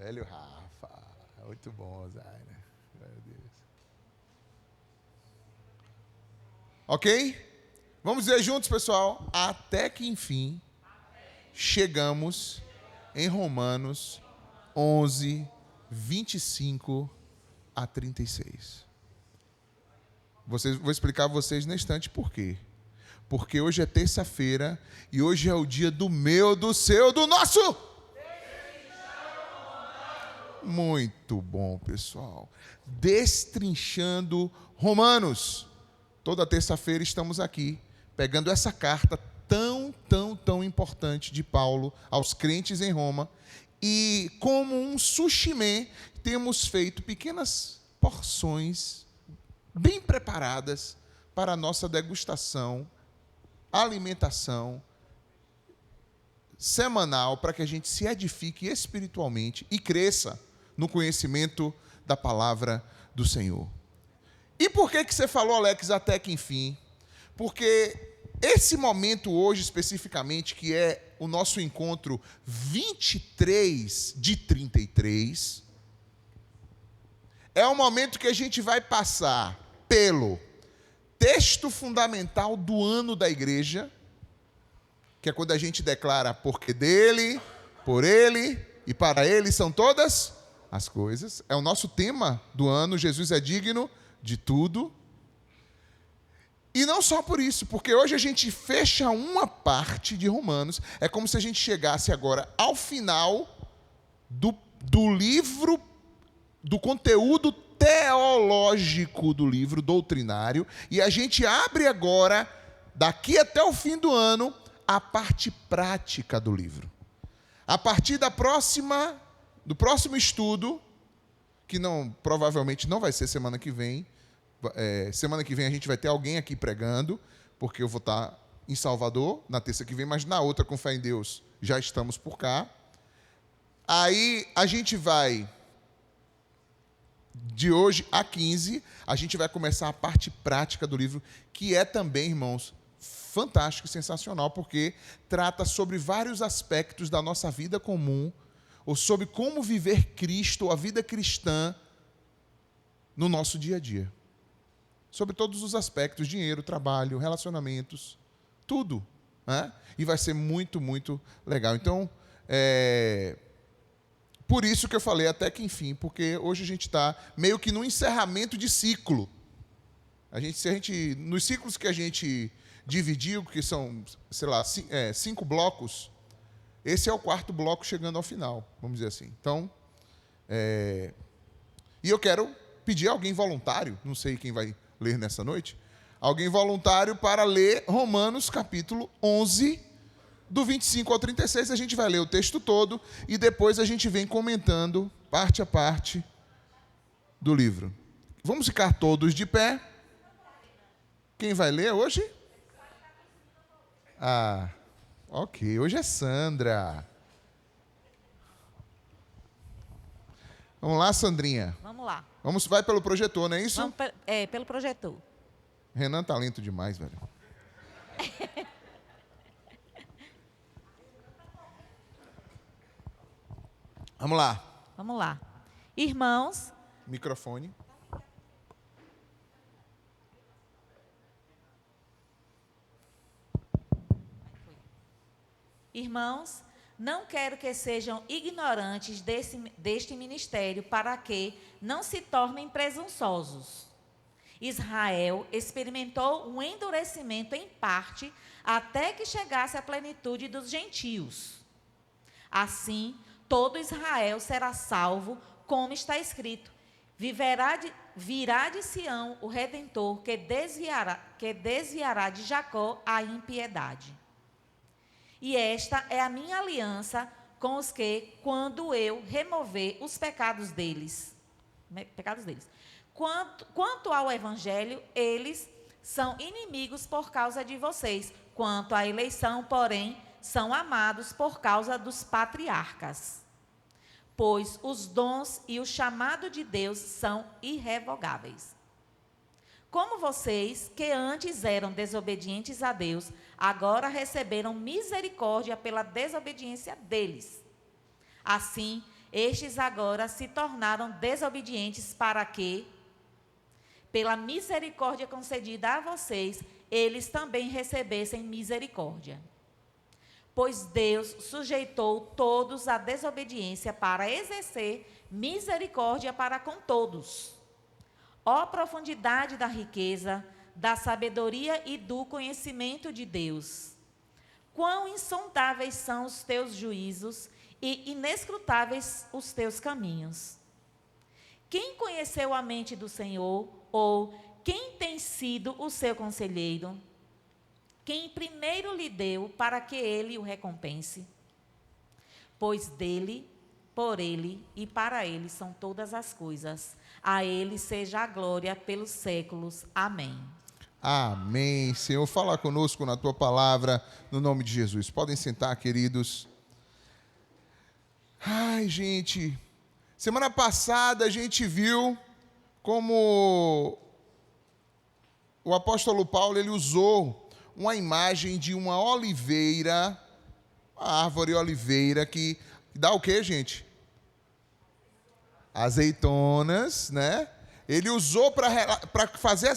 Velho Rafa. Muito bom, Zaira. Meu Deus. Ok? Vamos dizer juntos, pessoal. Até que, enfim, chegamos em Romanos 11, 25 a 36. Vou explicar a vocês no instante por quê. Porque hoje é terça-feira e hoje é o dia do meu, do seu, do nosso. Muito bom, pessoal. Destrinchando Romanos. Toda terça-feira estamos aqui, pegando essa carta tão importante de Paulo aos crentes em Roma. E como um sushimê, temos feito pequenas porções bem preparadas para a nossa degustação, alimentação semanal, para que a gente se edifique espiritualmente e cresça no conhecimento da palavra do Senhor. E por que você falou, Alex, até que enfim? Porque esse momento hoje, especificamente, que é o nosso encontro 23 de 33, é o momento que a gente vai passar pelo texto fundamental do ano da igreja, que é quando a gente declara porque dele, por ele e para ele são todas as coisas. É o nosso tema do ano, Jesus é digno de tudo. E não só por isso, porque hoje a gente fecha uma parte de Romanos, é como se a gente chegasse agora ao final do livro, do conteúdo teológico do livro, doutrinário, e a gente abre agora, daqui até o fim do ano, a parte prática do livro. A partir do próximo estudo, que provavelmente não vai ser semana que vem, semana que vem a gente vai ter alguém aqui pregando, porque eu vou estar em Salvador na terça que vem, mas na outra, com fé em Deus, já estamos por cá. Aí a gente vai, de hoje a 15, a gente vai começar a parte prática do livro, que é também, irmãos, fantástico e sensacional, porque trata sobre vários aspectos da nossa vida comum, ou sobre como viver Cristo, ou a vida cristã, no nosso dia a dia. Sobre todos os aspectos, dinheiro, trabalho, relacionamentos, tudo. Né? E vai ser muito legal. Então, por isso que eu falei até que enfim, porque hoje a gente está meio que no encerramento de ciclo. Nos ciclos que a gente dividiu, que são, 5 blocos, esse é o 4º bloco chegando ao final, vamos dizer assim. Então, e eu quero pedir a alguém voluntário, não sei quem vai ler nessa noite, alguém voluntário para ler Romanos capítulo 11, do 25 ao 36, a gente vai ler o texto todo e depois a gente vem comentando parte a parte do livro. Vamos ficar todos de pé. Quem vai ler hoje? Ok, hoje é Sandra. Vamos lá, Sandrinha. Vamos lá. Vai pelo projetor, não é isso? Vamos pelo projetor. Renan tá lento demais, velho. Vamos lá. Vamos lá. Irmãos. Microfone. Irmãos, não quero que sejam ignorantes deste ministério, para que não se tornem presunçosos. Israel experimentou um endurecimento em parte, até que chegasse à plenitude dos gentios. Assim, todo Israel será salvo, como está escrito: virá de Sião o Redentor, que desviará de Jacó a impiedade. E esta é a minha aliança com os que, quando eu remover os pecados deles. Quanto ao evangelho, eles são inimigos por causa de vocês. Quanto à eleição, porém, são amados por causa dos patriarcas. Pois os dons e o chamado de Deus são irrevogáveis. Como vocês, que antes eram desobedientes a Deus, agora receberam misericórdia pela desobediência deles. Assim, Estes agora se tornaram desobedientes para que, pela misericórdia concedida a vocês, eles também recebessem misericórdia. Pois Deus sujeitou todos à desobediência para exercer misericórdia para com todos. Ó profundidade da riqueza, da sabedoria e do conhecimento de Deus! Quão insondáveis são os teus juízos e inescrutáveis os teus caminhos! Quem conheceu a mente do Senhor, ou quem tem sido o seu conselheiro? Quem primeiro lhe deu para que ele o recompense? Pois dele, por ele e para ele são todas as coisas. A ele seja a glória pelos séculos. Amém. Amém. Senhor, fala conosco na tua palavra, no nome de Jesus. Podem sentar, queridos. Ai, gente, semana passada a gente viu como o apóstolo Paulo, ele usou uma imagem de uma oliveira, uma árvore oliveira que dá o quê, gente? Azeitonas, né? Ele usou para fazer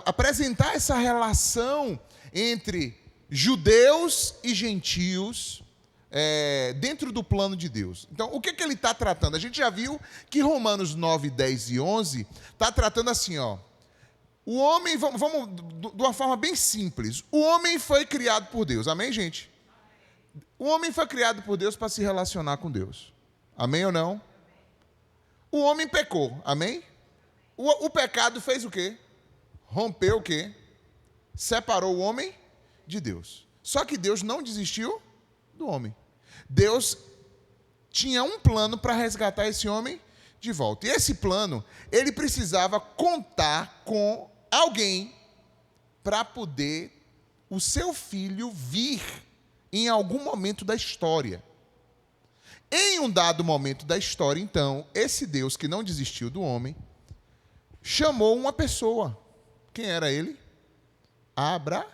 apresentar essa relação entre judeus e gentios dentro do plano de Deus. Então, o que ele está tratando? A gente já viu que Romanos 9, 10 e 11 está tratando assim, ó. O homem, vamos de uma forma bem simples, o homem foi criado por Deus, amém, gente? O homem foi criado por Deus para se relacionar com Deus, amém ou não? O homem pecou, amém? O pecado fez o quê? Rompeu o quê? Separou o homem de Deus. Só que Deus não desistiu do homem. Deus tinha um plano para resgatar esse homem de volta. E esse plano, ele precisava contar com alguém para poder o seu filho vir em algum momento da história. Em um dado momento da história, então, esse Deus que não desistiu do homem, chamou uma pessoa. Quem era ele? Abraão.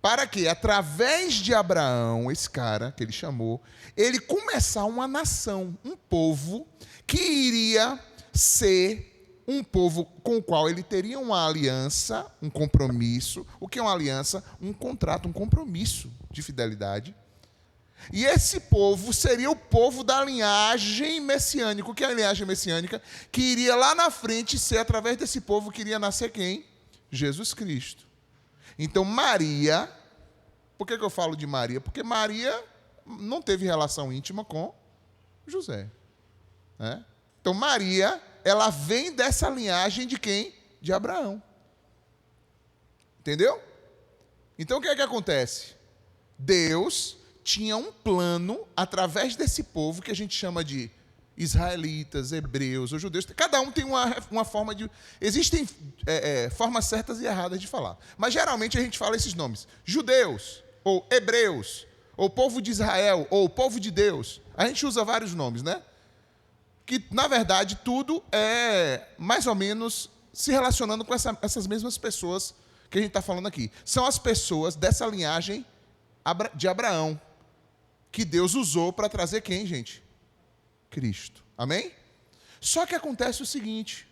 Para que, através de Abraão, esse cara que ele chamou, ele começar uma nação, um povo que iria ser um povo com o qual ele teria uma aliança, um compromisso. O que é uma aliança? Um contrato, um compromisso de fidelidade. E esse povo seria o povo da linhagem messiânica. O que é a linhagem messiânica? Que iria lá na frente ser através desse povo que iria nascer quem? Jesus Cristo. Então Maria, por que eu falo de Maria? Porque Maria não teve relação íntima com José, né? Então Maria, ela vem dessa linhagem de quem? De Abraão. Entendeu? Então o que é que acontece? Deus tinha um plano através desse povo que a gente chama de israelitas, hebreus ou judeus. Cada um tem uma forma de... Existem formas certas e erradas de falar. Mas geralmente a gente fala esses nomes. Judeus, ou hebreus, ou povo de Israel, ou povo de Deus. A gente usa vários nomes, né? Que, na verdade, tudo é mais ou menos se relacionando com essas mesmas pessoas que a gente está falando aqui. São as pessoas dessa linhagem de Abraão, que Deus usou para trazer quem, gente? Cristo. Amém? Só que acontece o seguinte,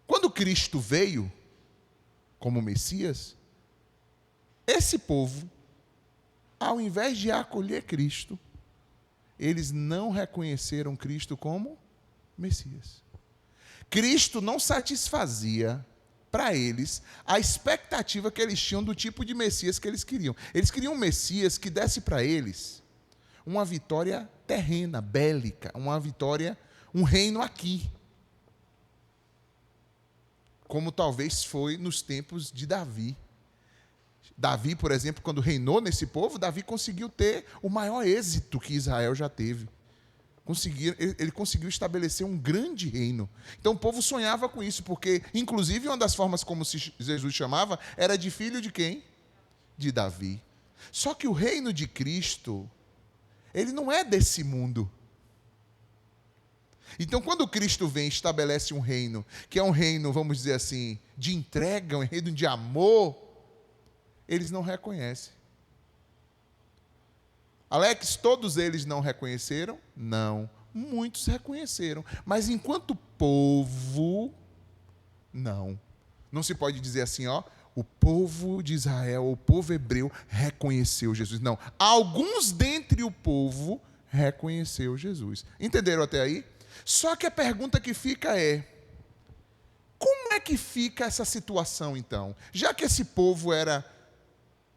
quando Cristo veio como Messias, esse povo, ao invés de acolher Cristo, eles não reconheceram Cristo como Messias. Cristo não satisfazia para eles a expectativa que eles tinham do tipo de Messias que eles queriam. Eles queriam um Messias que desse para eles uma vitória terrena, bélica, uma vitória, um reino aqui. Como talvez foi nos tempos de Davi. Davi, por exemplo, quando reinou nesse povo, Davi conseguiu ter o maior êxito que Israel já teve. Ele conseguiu estabelecer um grande reino. Então o povo sonhava com isso, porque, inclusive, uma das formas como Jesus chamava era de filho de quem? De Davi. Só que o reino de Cristo, ele não é desse mundo. Então, quando Cristo vem e estabelece um reino, que é um reino, vamos dizer assim, de entrega, um reino de amor, eles não reconhecem. Alex, todos eles não reconheceram? Não. Muitos reconheceram. Mas enquanto povo, não. Não se pode dizer assim, ó, o povo de Israel, o povo hebreu, reconheceu Jesus. Não. Alguns dentre o povo reconheceu Jesus. Entenderam até aí? Só que a pergunta que fica é, como é que fica essa situação, então? Já que esse povo era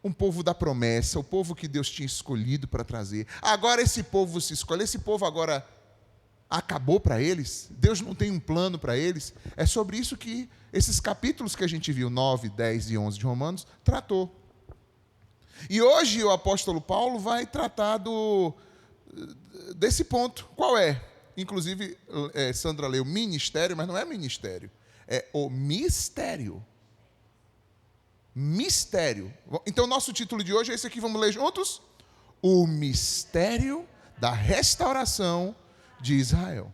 um povo da promessa, o povo que Deus tinha escolhido para trazer. Agora esse povo se escolhe, esse povo agora acabou para eles? Deus não tem um plano para eles? É sobre isso que esses capítulos que a gente viu, 9, 10 e 11 de Romanos, tratou. E hoje o apóstolo Paulo vai tratar desse ponto. Qual é? Inclusive, Sandra leu ministério, mas não é ministério. É o mistério. Mistério. Então, nosso título de hoje é esse aqui, vamos ler juntos? O mistério da restauração de Israel.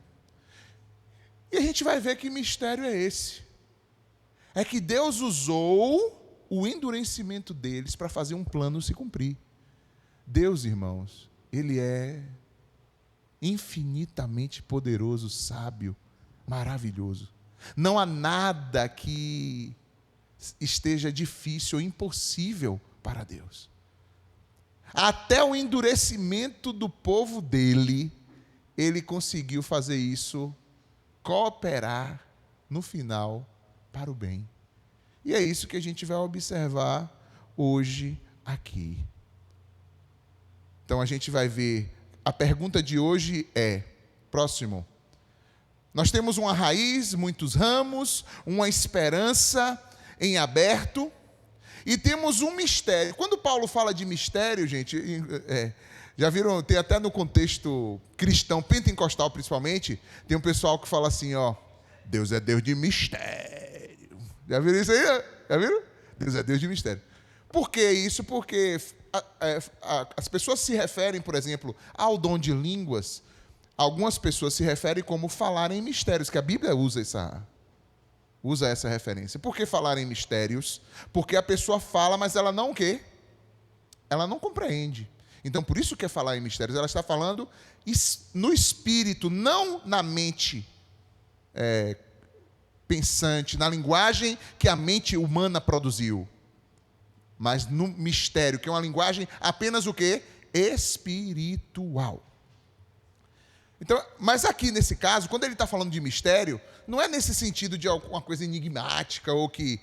E a gente vai ver que mistério é esse. É que Deus usou o endurecimento deles para fazer um plano se cumprir. Deus, irmãos, Ele é infinitamente poderoso, sábio, maravilhoso. Não há nada que esteja difícil ou impossível para Deus. Até o endurecimento do povo dele, ele conseguiu fazer isso, cooperar no final para o bem. E é isso que a gente vai observar hoje aqui. Então a gente vai ver, a pergunta de hoje é, próximo. Nós temos uma raiz, muitos ramos, uma esperança em aberto, e temos um mistério. Quando Paulo fala de mistério, gente, já viram, tem até no contexto cristão, pentecostal principalmente, tem um pessoal que fala assim, ó, Deus é Deus de mistério. Já viram isso aí? Já viram? Deus é Deus de mistério. Por que isso? Porque as pessoas se referem, por exemplo, ao dom de línguas. Algumas pessoas se referem como falar em mistérios, que a Bíblia usa essa referência. Por que falar em mistérios? Porque a pessoa fala, mas ela não o quê? Ela não compreende. Então, por isso que é falar em mistérios. Ela está falando no espírito, não na mente pensante, na linguagem que a mente humana produziu. Mas no mistério, que é uma linguagem apenas o quê? Espiritual. Então, mas aqui nesse caso, quando ele está falando de mistério, não é nesse sentido de alguma coisa enigmática, ou que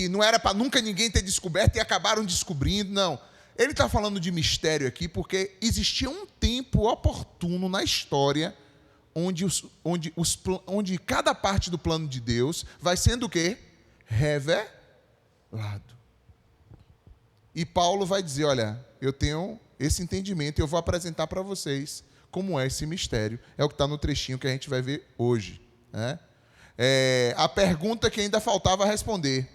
não era para nunca ninguém ter descoberto e acabaram descobrindo, não. Ele está falando de mistério aqui porque existia um tempo oportuno na história onde cada parte do plano de Deus vai sendo o quê? Revelado. E Paulo vai dizer, olha, eu tenho esse entendimento e eu vou apresentar para vocês como é esse mistério. É o que está no trechinho que a gente vai ver hoje. Né? A pergunta que ainda faltava responder.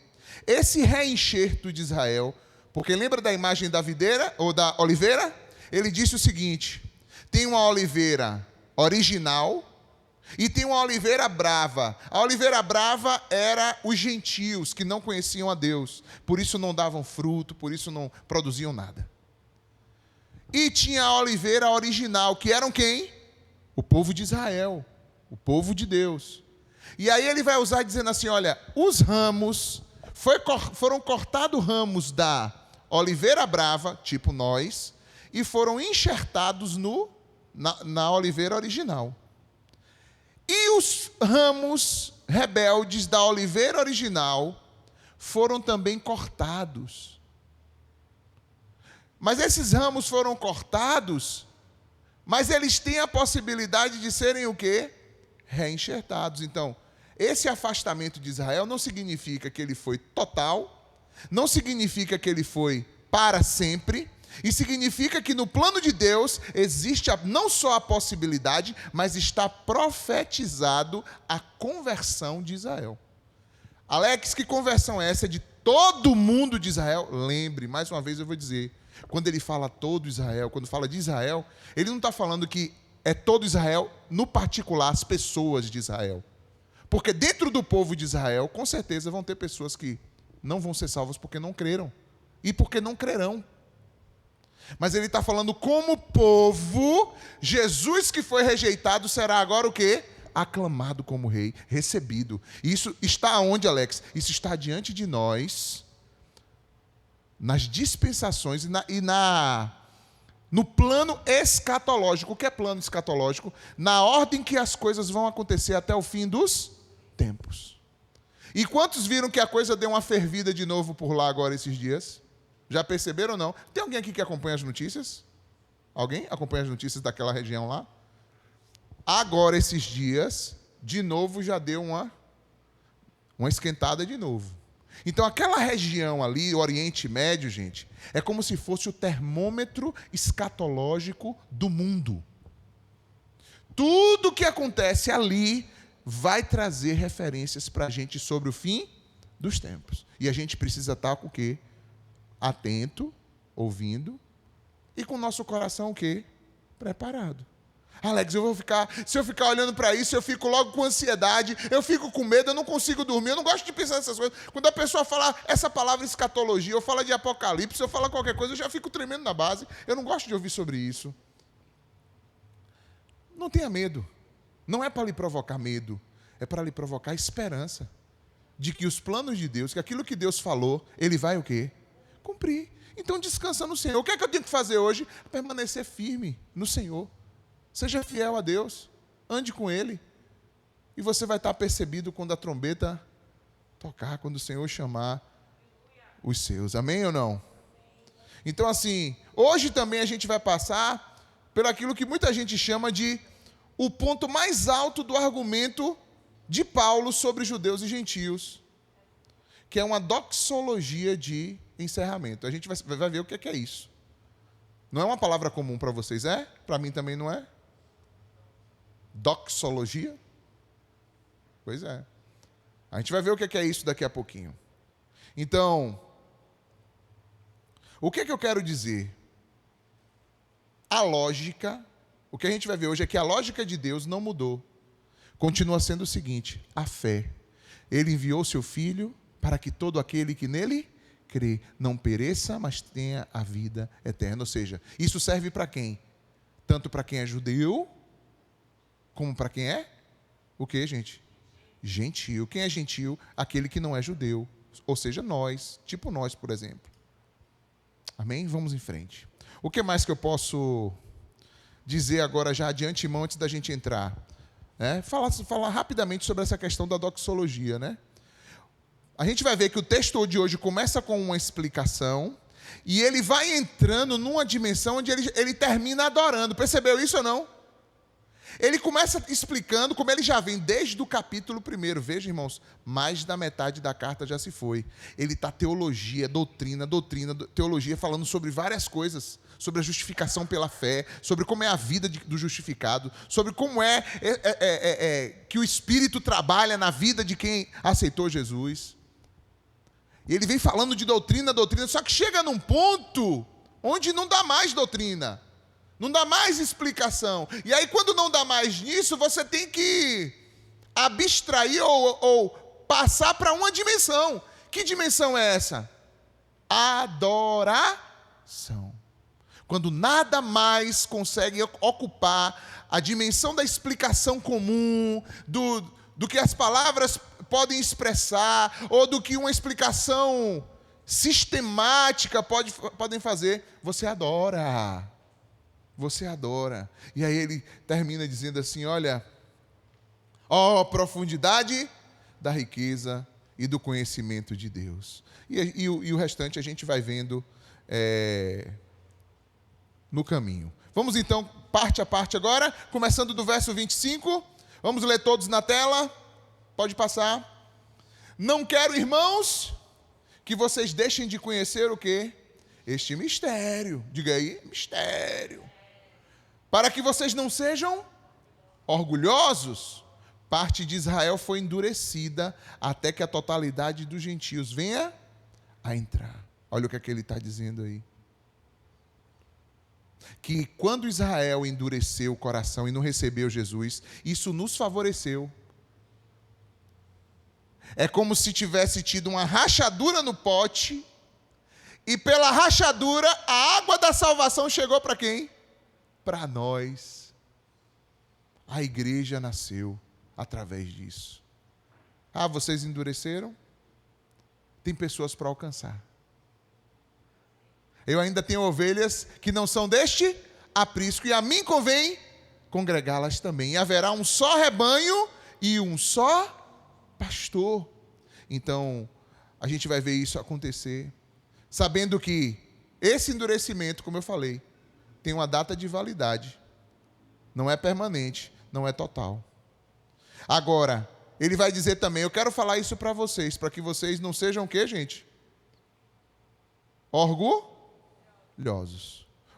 Esse reenxerto de Israel, porque lembra da imagem da videira ou da oliveira? Ele disse o seguinte, tem uma oliveira original e tem uma oliveira brava. A oliveira brava era os gentios que não conheciam a Deus, por isso não davam fruto, por isso não produziam nada. E tinha a oliveira original, que eram quem? O povo de Israel, o povo de Deus. E aí ele vai usar dizendo assim, olha, os ramos, foram cortados ramos da oliveira brava, tipo nós, e foram enxertados na oliveira original. E os ramos rebeldes da oliveira original foram também cortados. Mas esses ramos foram cortados, mas eles têm a possibilidade de serem o quê? Reenxertados. Então, esse afastamento de Israel não significa que ele foi total, não significa que ele foi para sempre, e significa que no plano de Deus existe não só a possibilidade, mas está profetizado a conversão de Israel. Alex, que conversão é essa? De todo mundo de Israel? Lembre, mais uma vez eu vou dizer, quando ele fala todo Israel, quando fala de Israel, ele não está falando que é todo Israel, no particular, as pessoas de Israel. Porque dentro do povo de Israel, com certeza vão ter pessoas que não vão ser salvas porque não creram e porque não crerão. Mas ele está falando como povo, Jesus que foi rejeitado será agora o quê? Aclamado como rei, recebido. Isso está onde, Alex? Isso está diante de nós, nas dispensações no plano escatológico. O que é plano escatológico? Na ordem que as coisas vão acontecer até o fim dos tempos. E quantos viram que a coisa deu uma fervida de novo por lá agora esses dias? Já perceberam ou não? Tem alguém aqui que acompanha as notícias? Alguém acompanha as notícias daquela região lá? Agora, esses dias, de novo já deu uma esquentada de novo. Então, aquela região ali, o Oriente Médio, gente, é como se fosse o termômetro escatológico do mundo. Tudo que acontece ali vai trazer referências para a gente sobre o fim dos tempos. E a gente precisa estar com o quê? Atento, ouvindo, e com o nosso coração o quê? Preparado. Alex, se eu ficar olhando para isso, eu fico logo com ansiedade, eu fico com medo, eu não consigo dormir, eu não gosto de pensar nessas coisas. Quando a pessoa fala essa palavra escatologia, ou fala de apocalipse, ou fala qualquer coisa, eu já fico tremendo na base. Eu não gosto de ouvir sobre isso. Não tenha medo. Não é para lhe provocar medo, é para lhe provocar esperança de que os planos de Deus, que aquilo que Deus falou, Ele vai o quê? Cumprir. Então descansa no Senhor. O que é que eu tenho que fazer hoje? Permanecer firme no Senhor. Seja fiel a Deus. Ande com Ele. E você vai estar percebido quando a trombeta tocar, quando o Senhor chamar os seus. Amém ou não? Então assim, hoje também a gente vai passar por aquilo que muita gente chama de o ponto mais alto do argumento de Paulo sobre judeus e gentios, que é uma doxologia de encerramento. A gente vai ver o que é isso. Não é uma palavra comum para vocês, é? Para mim também não é. Doxologia? Pois é. A gente vai ver o que é isso daqui a pouquinho. Então, o que eu quero dizer? A lógica, o que a gente vai ver hoje é que a lógica de Deus não mudou. Continua sendo o seguinte: a fé. Ele enviou seu Filho para que todo aquele que nele crê não pereça, mas tenha a vida eterna. Ou seja, isso serve para quem? Tanto para quem é judeu, como para quem é? O que, gente? Gentil. Quem é gentil? Aquele que não é judeu. Ou seja, nós. Tipo nós, por exemplo. Amém? Vamos em frente. O que mais que eu posso dizer agora já de antemão, antes da gente entrar? Falar rapidamente sobre essa questão da doxologia, né? A gente vai ver que o texto de hoje começa com uma explicação e ele vai entrando numa dimensão onde ele termina adorando. Percebeu isso ou não? Ele começa explicando, como ele já vem desde o capítulo 1. Veja, irmãos, mais da metade da carta já se foi. Ele está teologia, doutrina, teologia, falando sobre várias coisas. Sobre a justificação pela fé, sobre como é a vida do justificado, sobre como que o Espírito trabalha na vida de quem aceitou Jesus. E ele vem falando de doutrina, só que chega num ponto onde não dá mais doutrina, não dá mais explicação. E aí, quando não dá mais nisso, você tem que abstrair ou passar para uma dimensão. Que dimensão é essa? Adoração. Quando nada mais consegue ocupar a dimensão da explicação comum, do que as palavras podem expressar, ou do que uma explicação sistemática podem fazer, você adora. Você adora. E aí ele termina dizendo assim, olha, profundidade da riqueza e do conhecimento de Deus. E o restante a gente vai vendo no caminho. Vamos então, parte a parte agora, começando do verso 25. Vamos ler todos na tela. Pode passar. Não quero, irmãos, que vocês deixem de conhecer o quê? Este mistério. Diga aí, mistério. Para que vocês não sejam orgulhosos. Parte de Israel foi endurecida até que a totalidade dos gentios venha a entrar. Olha o que é que ele está dizendo aí. Que quando Israel endureceu o coração e não recebeu Jesus, isso nos favoreceu. É como se tivesse tido uma rachadura no pote E pela rachadura, a água da salvação chegou para quem? Para nós. A igreja nasceu através disso. Ah, vocês endureceram? Tem pessoas para alcançar. Eu ainda tenho ovelhas que não são deste aprisco, e a mim convém congregá-las também. E haverá um só rebanho e um só pastor. Então, a gente vai ver isso acontecer, sabendo que esse endurecimento, como eu falei, tem uma data de validade. Não é permanente, não é total. Agora, ele vai dizer também, eu quero falar isso para vocês, para que vocês não sejam o quê, gente? Orgulhosos.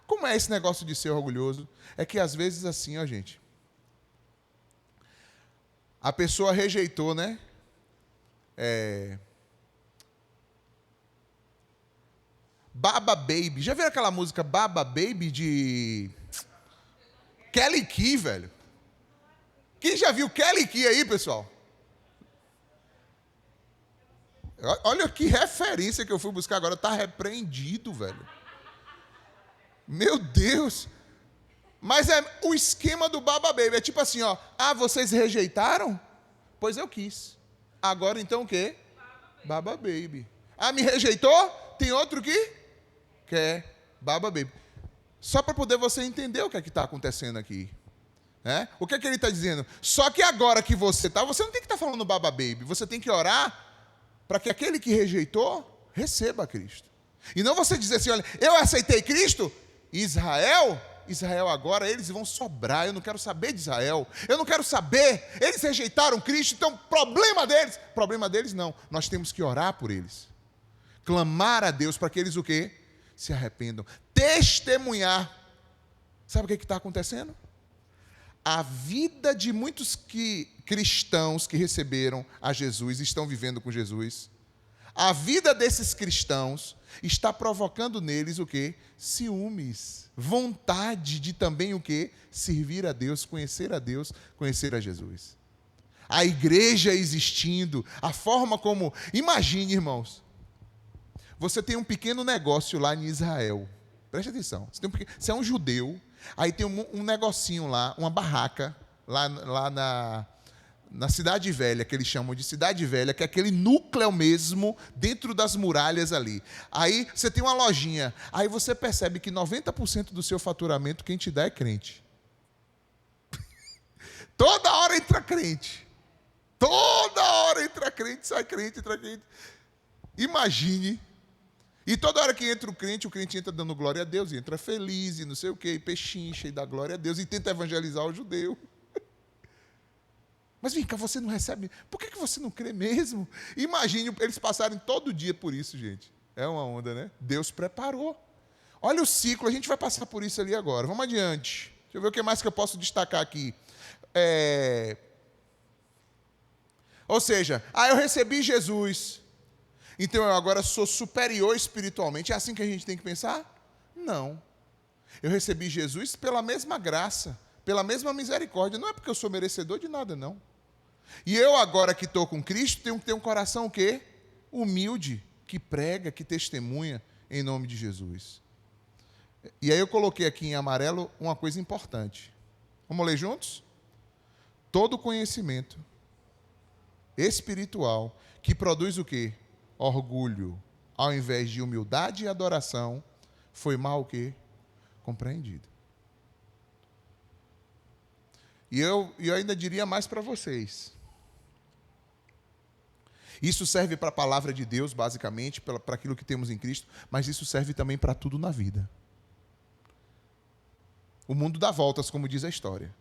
Como é esse negócio de ser orgulhoso? É que às vezes assim, ó, gente. A pessoa rejeitou, né? Baba Baby. Já viram aquela música Baba Baby de Kelly Key, velho? Quem já viu Kelly Key aí, pessoal? Olha que referência que eu fui buscar agora. Está repreendido, velho. Meu Deus. Mas é o esquema do Baba Baby. É tipo assim, ó. Ah, vocês rejeitaram? Pois eu quis. Agora então o quê? Baba Baby. Ah, me rejeitou? Tem outro que quer Baba Baby. Só para poder você entender o que é que está acontecendo aqui. O que é que ele está dizendo? Só que agora que você está, você não tem que estar falando Baba Baby. Você tem que orar para que aquele que rejeitou receba Cristo. E não você dizer assim, olha, eu aceitei Cristo, Israel agora eles vão sobrar, eu não quero saber de Israel, eu não quero saber, eles rejeitaram Cristo, então problema deles não, nós temos que orar por eles, clamar a Deus para que eles o quê? Se arrependam, testemunhar. Sabe o que está acontecendo? A vida de muitos cristãos que receberam a Jesus, estão vivendo com Jesus, a vida desses cristãos está provocando neles o quê? Ciúmes, vontade de também o quê? Servir a Deus, conhecer a Jesus. A igreja existindo, a forma como... Imagine, irmãos, você tem um pequeno negócio lá em Israel, preste atenção, você é um judeu, aí tem um negocinho lá, uma barraca, lá na Cidade Velha, que eles chamam de Cidade Velha, que é aquele núcleo mesmo, dentro das muralhas ali. Aí você tem uma lojinha, aí você percebe que 90% do seu faturamento, quem te dá é crente. Toda hora entra crente. Toda hora entra crente, sai crente, entra crente. Imagine. E toda hora que entra o crente entra dando glória a Deus, e entra feliz, e não sei o quê, e pechincha, e dá glória a Deus, e tenta evangelizar o judeu. Mas vem cá, você não recebe, por que você não crê mesmo? Imagine eles passarem todo dia por isso, gente. É uma onda, né? Deus preparou. Olha o ciclo, a gente vai passar por isso ali agora. Vamos adiante. Deixa eu ver o que mais que eu posso destacar aqui. Ou seja, eu recebi Jesus, então eu agora sou superior espiritualmente. É assim que a gente tem que pensar? Não. Eu recebi Jesus pela mesma graça, pela mesma misericórdia. Não é porque eu sou merecedor de nada, não. E eu agora que estou com Cristo, tenho que ter um coração o quê? Humilde, que prega, que testemunha em nome de Jesus. E aí eu coloquei aqui em amarelo uma coisa importante. Vamos ler juntos? Todo conhecimento espiritual que produz o quê? Orgulho, ao invés de humildade e adoração, foi mal o quê? Compreendido. E eu ainda diria mais para vocês. Isso serve para a palavra de Deus, basicamente, para aquilo que temos em Cristo, mas isso serve também para tudo na vida. O mundo dá voltas, como diz a história.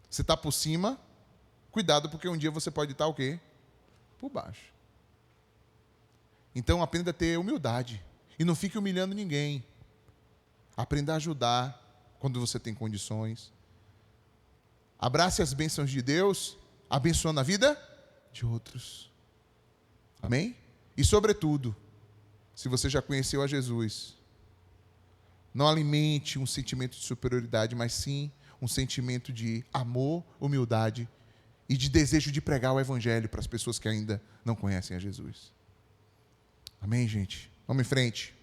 Você está por cima, cuidado, porque um dia você pode estar o quê? Por baixo. Então, aprenda a ter humildade. E não fique humilhando ninguém. Aprenda a ajudar quando você tem condições. Abrace as bênçãos de Deus, abençoando a vida de outros. Amém? E, sobretudo, se você já conheceu a Jesus, não alimente um sentimento de superioridade, mas sim um sentimento de amor, humildade e de desejo de pregar o Evangelho para as pessoas que ainda não conhecem a Jesus. Amém, gente? Vamos em frente.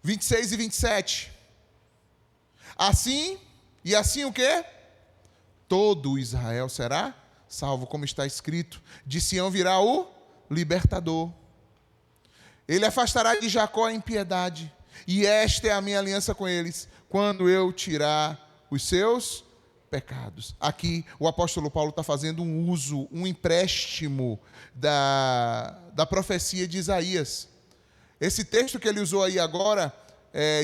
26 e 27. Assim, e assim o quê? Todo Israel será salvo, como está escrito. De Sião virá o libertador. Ele afastará de Jacó a impiedade, e esta é a minha aliança com eles, quando eu tirar os seus pecados. Aqui o apóstolo Paulo está fazendo um uso, um empréstimo da profecia de Isaías. Esse texto que ele usou aí agora,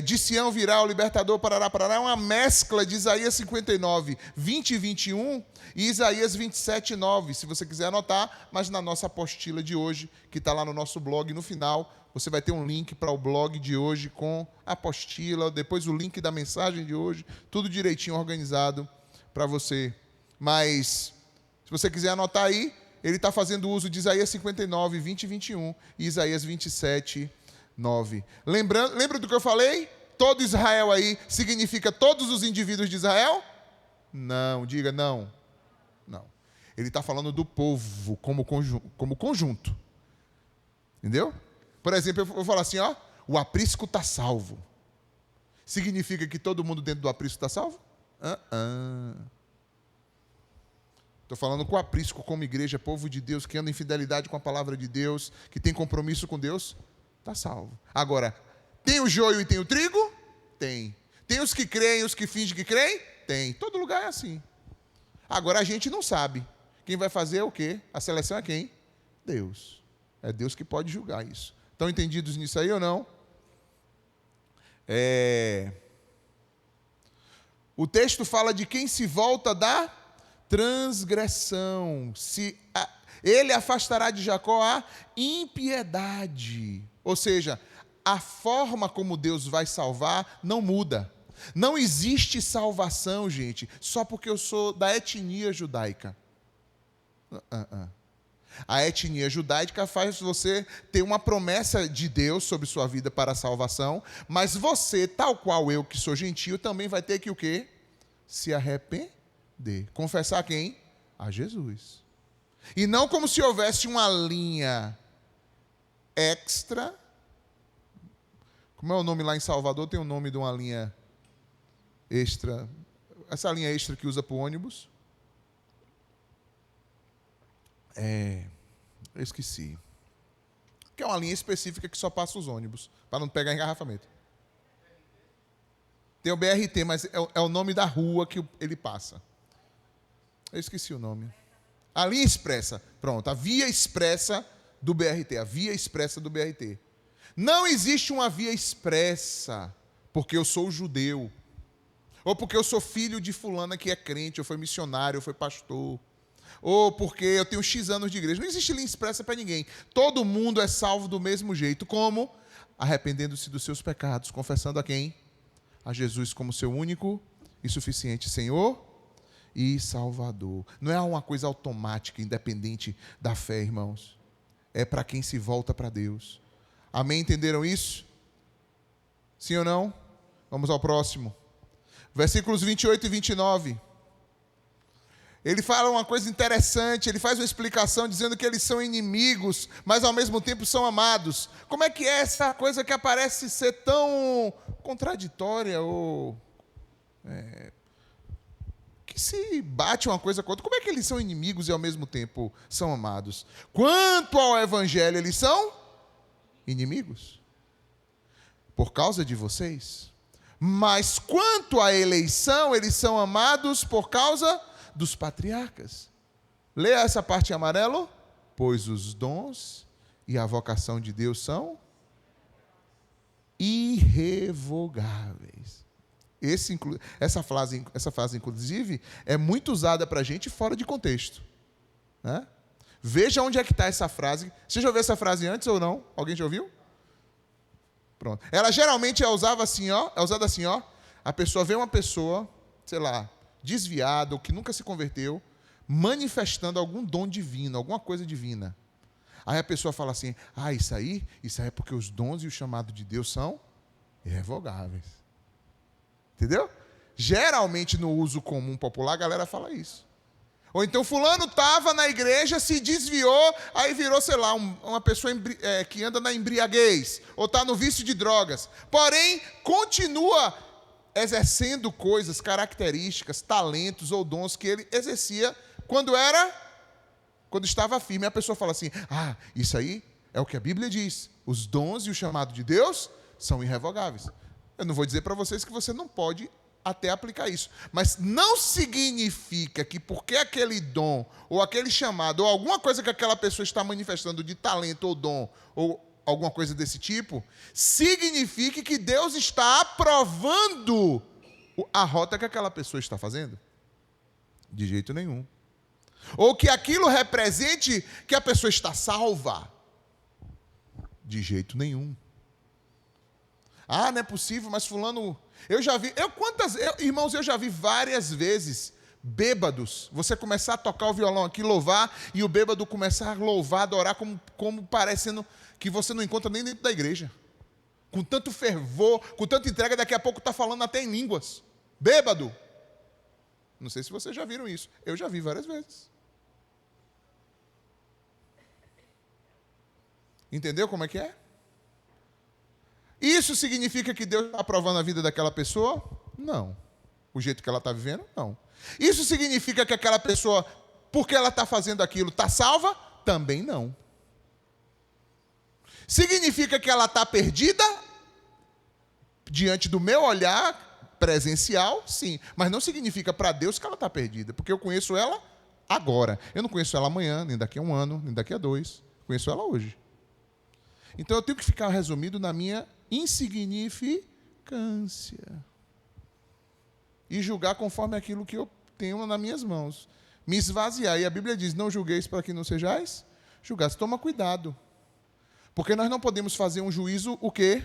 de Sião virá o libertador, parará, parará, é uma mescla de Isaías 59, 20 e 21 e Isaías 27, 9, se você quiser anotar, mas na nossa apostila de hoje, que está lá no nosso blog, no final, você vai ter um link para o blog de hoje com a apostila, depois o link da mensagem de hoje, tudo direitinho organizado para você. Mas, se você quiser anotar aí, ele está fazendo uso de Isaías 59, 20 e 21 e Isaías 27, 9. Lembra do que eu falei? Todo Israel aí significa todos os indivíduos de Israel? Não, diga não. Não. Ele está falando do povo como conjunto. Entendeu? Por exemplo, eu vou falar assim, ó, o aprisco está salvo. Significa que todo mundo dentro do aprisco está salvo? Estou falando com o aprisco como igreja, povo de Deus, que anda em fidelidade com a palavra de Deus, que tem compromisso com Deus, está salvo. Agora, tem o joio e tem o trigo? Tem. Tem os que creem e os que fingem que creem? Tem. Todo lugar é assim. Agora a gente não sabe. Quem vai fazer é o quê? A seleção é quem? Deus. É Deus que pode julgar isso. Estão entendidos nisso aí ou não? O texto fala de quem se volta da transgressão. Ele afastará de Jacó a impiedade. Ou seja, a forma como Deus vai salvar não muda. Não existe salvação, gente, só porque eu sou da etnia judaica. A etnia judaica faz você ter uma promessa de Deus sobre sua vida para a salvação, mas você, tal qual eu que sou gentio, também vai ter que o quê? Se arrepender. Confessar quem? A Jesus. E não como se houvesse uma linha extra. Como é o nome lá em Salvador? Tem o nome de uma linha extra. Essa linha extra que usa para o ônibus. Eu esqueci. Que é uma linha específica que só passa os ônibus, para não pegar engarrafamento. Tem o BRT, mas é o nome da rua que ele passa. Eu esqueci o nome. A linha expressa. Pronto, a via expressa do BRT. A via expressa do BRT. Não existe uma via expressa porque eu sou judeu. Ou porque eu sou filho de fulana que é crente, ou foi missionário, ou foi pastor. Ou porque eu tenho X anos de igreja. Não existe linha expressa para ninguém. Todo mundo é salvo do mesmo jeito. Como? Arrependendo-se dos seus pecados. Confessando a quem? A Jesus como seu único e suficiente Senhor e Salvador. Não é uma coisa automática, independente da fé, irmãos. É para quem se volta para Deus. Amém? Entenderam isso? Sim ou não? Vamos ao próximo. Versículos 28 e 29. Ele fala uma coisa interessante, ele faz uma explicação dizendo que eles são inimigos, mas ao mesmo tempo são amados. Como é que é essa coisa que aparece ser tão contraditória ou que se bate uma coisa com outra? Como é que eles são inimigos e ao mesmo tempo são amados? Quanto ao evangelho, eles são inimigos por causa de vocês. Mas quanto à eleição, eles são amados por causa dos patriarcas. Leia essa parte em amarelo. Pois os dons e a vocação de Deus são irrevogáveis. Essa frase, inclusive, é muito usada para a gente fora de contexto. Né? Veja onde é que está essa frase. Você já ouviu essa frase antes ou não? Alguém já ouviu? Pronto. Ela geralmente é usada assim, ó. A pessoa vê uma pessoa, sei lá, desviado, ou que nunca se converteu, manifestando algum dom divino, alguma coisa divina. Aí a pessoa fala assim, isso aí é porque os dons e o chamado de Deus são irrevogáveis. Entendeu? Geralmente no uso comum popular a galera fala isso. Ou então fulano estava na igreja, se desviou, aí virou, sei lá, uma pessoa que anda na embriaguez, ou está no vício de drogas. Porém, continua exercendo coisas, características, talentos ou dons que ele exercia quando estava firme. A pessoa fala assim, isso aí é o que a Bíblia diz. Os dons e o chamado de Deus são irrevogáveis. Eu não vou dizer para vocês que você não pode até aplicar isso. Mas não significa que porque aquele dom, ou aquele chamado, ou alguma coisa que aquela pessoa está manifestando de talento ou dom, ou alguma coisa desse tipo, signifique que Deus está aprovando a rota que aquela pessoa está fazendo. De jeito nenhum. Ou que aquilo represente que a pessoa está salva. De jeito nenhum. Não é possível, mas fulano... Irmãos, eu já vi várias vezes bêbados, você começar a tocar o violão aqui, louvar, e o bêbado começar a louvar, adorar, como parecendo que você não encontra nem dentro da igreja. Com tanto fervor, com tanta entrega, daqui a pouco está falando até em línguas. Bêbado. Não sei se vocês já viram isso. Eu já vi várias vezes. Entendeu como é que é? Isso significa que Deus está aprovando a vida daquela pessoa? Não. O jeito que ela está vivendo? Não. Isso significa que aquela pessoa, porque ela está fazendo aquilo, está salva? Também não. Significa que ela está perdida? Diante do meu olhar presencial? Sim. Mas não significa para Deus que ela está perdida, porque eu conheço ela agora. Eu não conheço ela amanhã, nem daqui a 1 ano, nem daqui a 2. Conheço ela hoje. Então eu tenho que ficar resumido na minha insignificância e julgar conforme aquilo que eu tenho nas minhas mãos. Me esvaziar. E a Bíblia diz, não julgueis para que não sejais julgados. Toma cuidado. Porque nós não podemos fazer um juízo, o quê?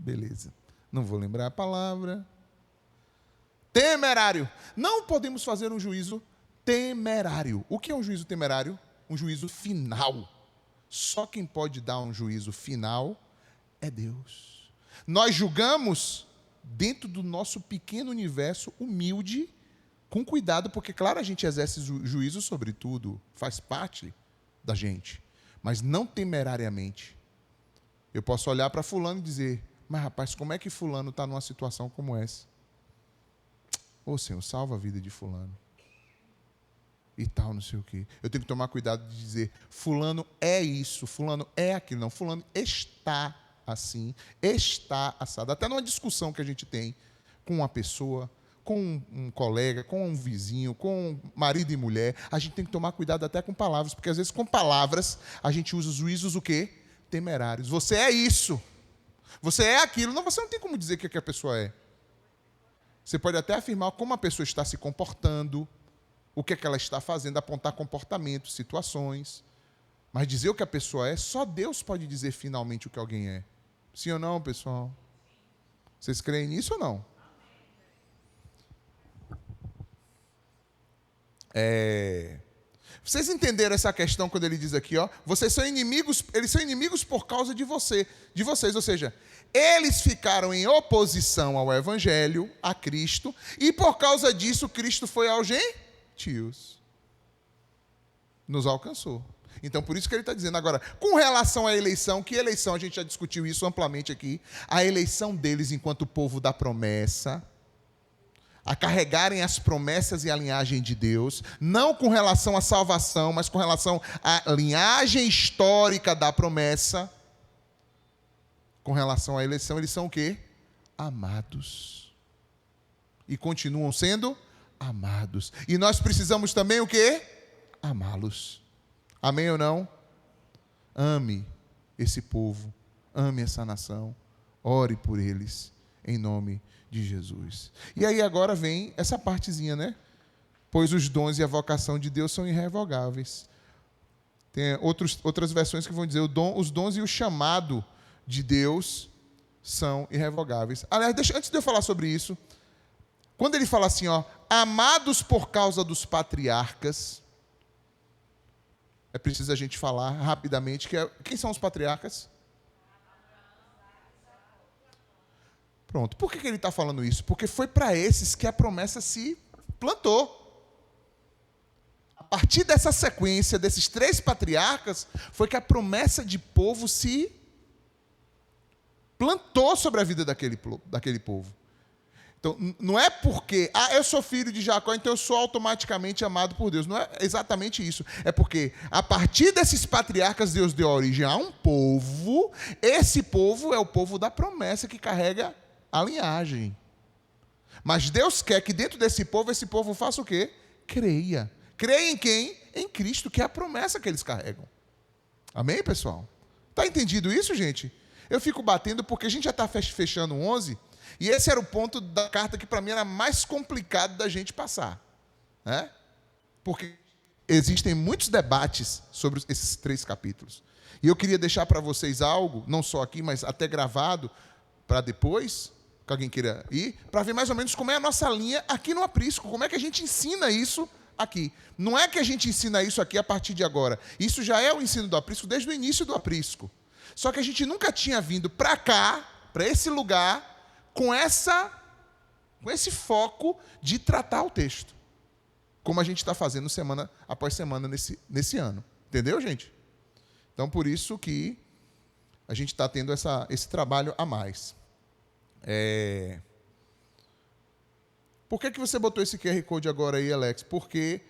Beleza. Não vou lembrar a palavra. Temerário. Não podemos fazer um juízo temerário. O que é um juízo temerário? Um juízo final. Só quem pode dar um juízo final é Deus. Nós julgamos dentro do nosso pequeno universo humilde, com cuidado, porque, claro, a gente exerce juízo sobre tudo, faz parte da gente, mas não temerariamente. Eu posso olhar para fulano e dizer, mas rapaz, como é que fulano está numa situação como essa? Ô Senhor, salva a vida de fulano. E tal, não sei o quê. Eu tenho que tomar cuidado de dizer, fulano é isso, fulano é aquilo. Não, fulano está assim, está assado. Até numa discussão que a gente tem com uma pessoa, com um colega, com um vizinho, com marido e mulher, a gente tem que tomar cuidado até com palavras, porque às vezes com palavras a gente usa juízos o quê? Temerários. Você é isso. Você é aquilo. Não, você não tem como dizer o que a pessoa é. Você pode até afirmar como a pessoa está se comportando, o que é que ela está fazendo, apontar comportamentos, situações. Mas dizer o que a pessoa é, só Deus pode dizer finalmente o que alguém é. Sim ou não, pessoal? Vocês creem nisso ou não? Vocês entenderam essa questão quando ele diz aqui, ó? Vocês são inimigos, eles são inimigos por causa de vocês, ou seja, eles ficaram em oposição ao Evangelho, a Cristo, e por causa disso Cristo foi aos gentios. Nos alcançou. Então, por isso que ele está dizendo agora, com relação à eleição, que eleição, a gente já discutiu isso amplamente aqui, a eleição deles enquanto povo da promessa, a carregarem as promessas e a linhagem de Deus, não com relação à salvação, mas com relação à linhagem histórica da promessa, com relação à eleição, eles são o quê? Amados. E continuam sendo amados. E nós precisamos também o quê? Amá-los. Amém ou não? Ame esse povo, ame essa nação, ore por eles, em nome de Jesus. E aí agora vem essa partezinha, né? Pois os dons e a vocação de Deus são irrevogáveis. Tem outras versões que vão dizer os dons e o chamado de Deus são irrevogáveis. Aliás, antes de eu falar sobre isso, quando ele fala assim, ó, amados por causa dos patriarcas, é preciso a gente falar rapidamente quem são os patriarcas? Pronto. Por que ele está falando isso? Porque foi para esses que a promessa se plantou. A partir dessa sequência, desses 3 patriarcas, foi que a promessa de povo se plantou sobre a vida daquele povo. Então, não é porque, eu sou filho de Jacó, então eu sou automaticamente amado por Deus. Não é exatamente isso. É porque, a partir desses patriarcas, Deus deu origem a um povo. Esse povo é o povo da promessa que carrega a linhagem. Mas Deus quer que dentro desse povo faça o quê? Creia. Creia em quem? Em Cristo, que é a promessa que eles carregam. Amém, pessoal? Está entendido isso, gente? Eu fico batendo porque a gente já está fechando 11, e esse era o ponto da carta que para mim era mais complicado da gente passar. Né? Porque existem muitos debates sobre esses 3 capítulos. E eu queria deixar para vocês algo, não só aqui, mas até gravado, para depois, que alguém queira ir, para ver mais ou menos como é a nossa linha aqui no Aprisco, como é que a gente ensina isso aqui. Não é que a gente ensina isso aqui a partir de agora. Isso já é o ensino do Aprisco desde o início do Aprisco. Só que a gente nunca tinha vindo para cá, para esse lugar, com esse foco de tratar o texto. Como a gente está fazendo semana após semana nesse ano. Entendeu, gente? Então, por isso que a gente está tendo esse trabalho a mais. Por que você botou esse QR Code agora aí, Alex? Porque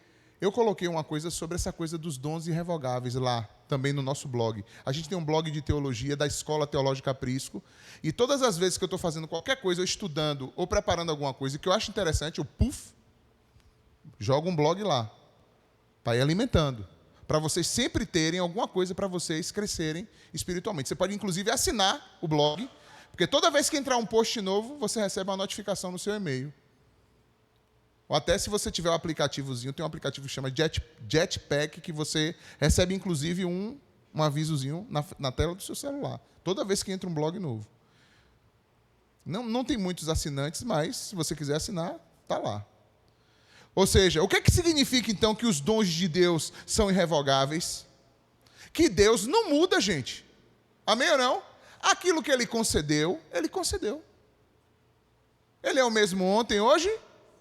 eu coloquei uma coisa sobre essa coisa dos dons irrevogáveis lá, também no nosso blog. A gente tem um blog de teologia da Escola Teológica Aprisco, e todas as vezes que eu estou fazendo qualquer coisa, ou estudando, ou preparando alguma coisa que eu acho interessante, eu jogo um blog lá, para ir alimentando, para vocês sempre terem alguma coisa para vocês crescerem espiritualmente. Você pode, inclusive, assinar o blog, porque toda vez que entrar um post novo, você recebe uma notificação no seu e-mail. Ou até se você tiver um aplicativozinho, tem um aplicativo que chama Jetpack, que você recebe, inclusive, um avisozinho na tela do seu celular. Toda vez que entra um blog novo. Não tem muitos assinantes, mas se você quiser assinar, está lá. Ou seja, o que significa, então, que os dons de Deus são irrevogáveis? Que Deus não muda, gente. Amém ou não? Aquilo que Ele concedeu, Ele concedeu. Ele é o mesmo ontem, hoje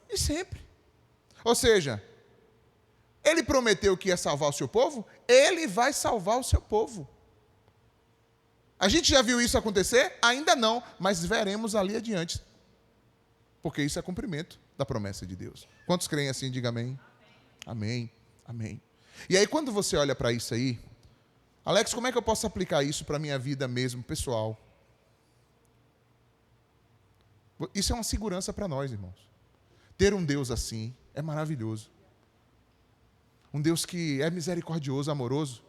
e sempre. Ou seja, Ele prometeu que ia salvar o seu povo, Ele vai salvar o seu povo. A gente já viu isso acontecer? Ainda não, mas veremos ali adiante. Porque isso é cumprimento da promessa de Deus. Quantos creem assim? Diga amém. Amém. Amém. E aí, quando você olha para isso aí, Alex, como é que eu posso aplicar isso para a minha vida mesmo, pessoal? Isso é uma segurança para nós, irmãos. Ter um Deus assim é maravilhoso. Um Deus que é misericordioso, amoroso,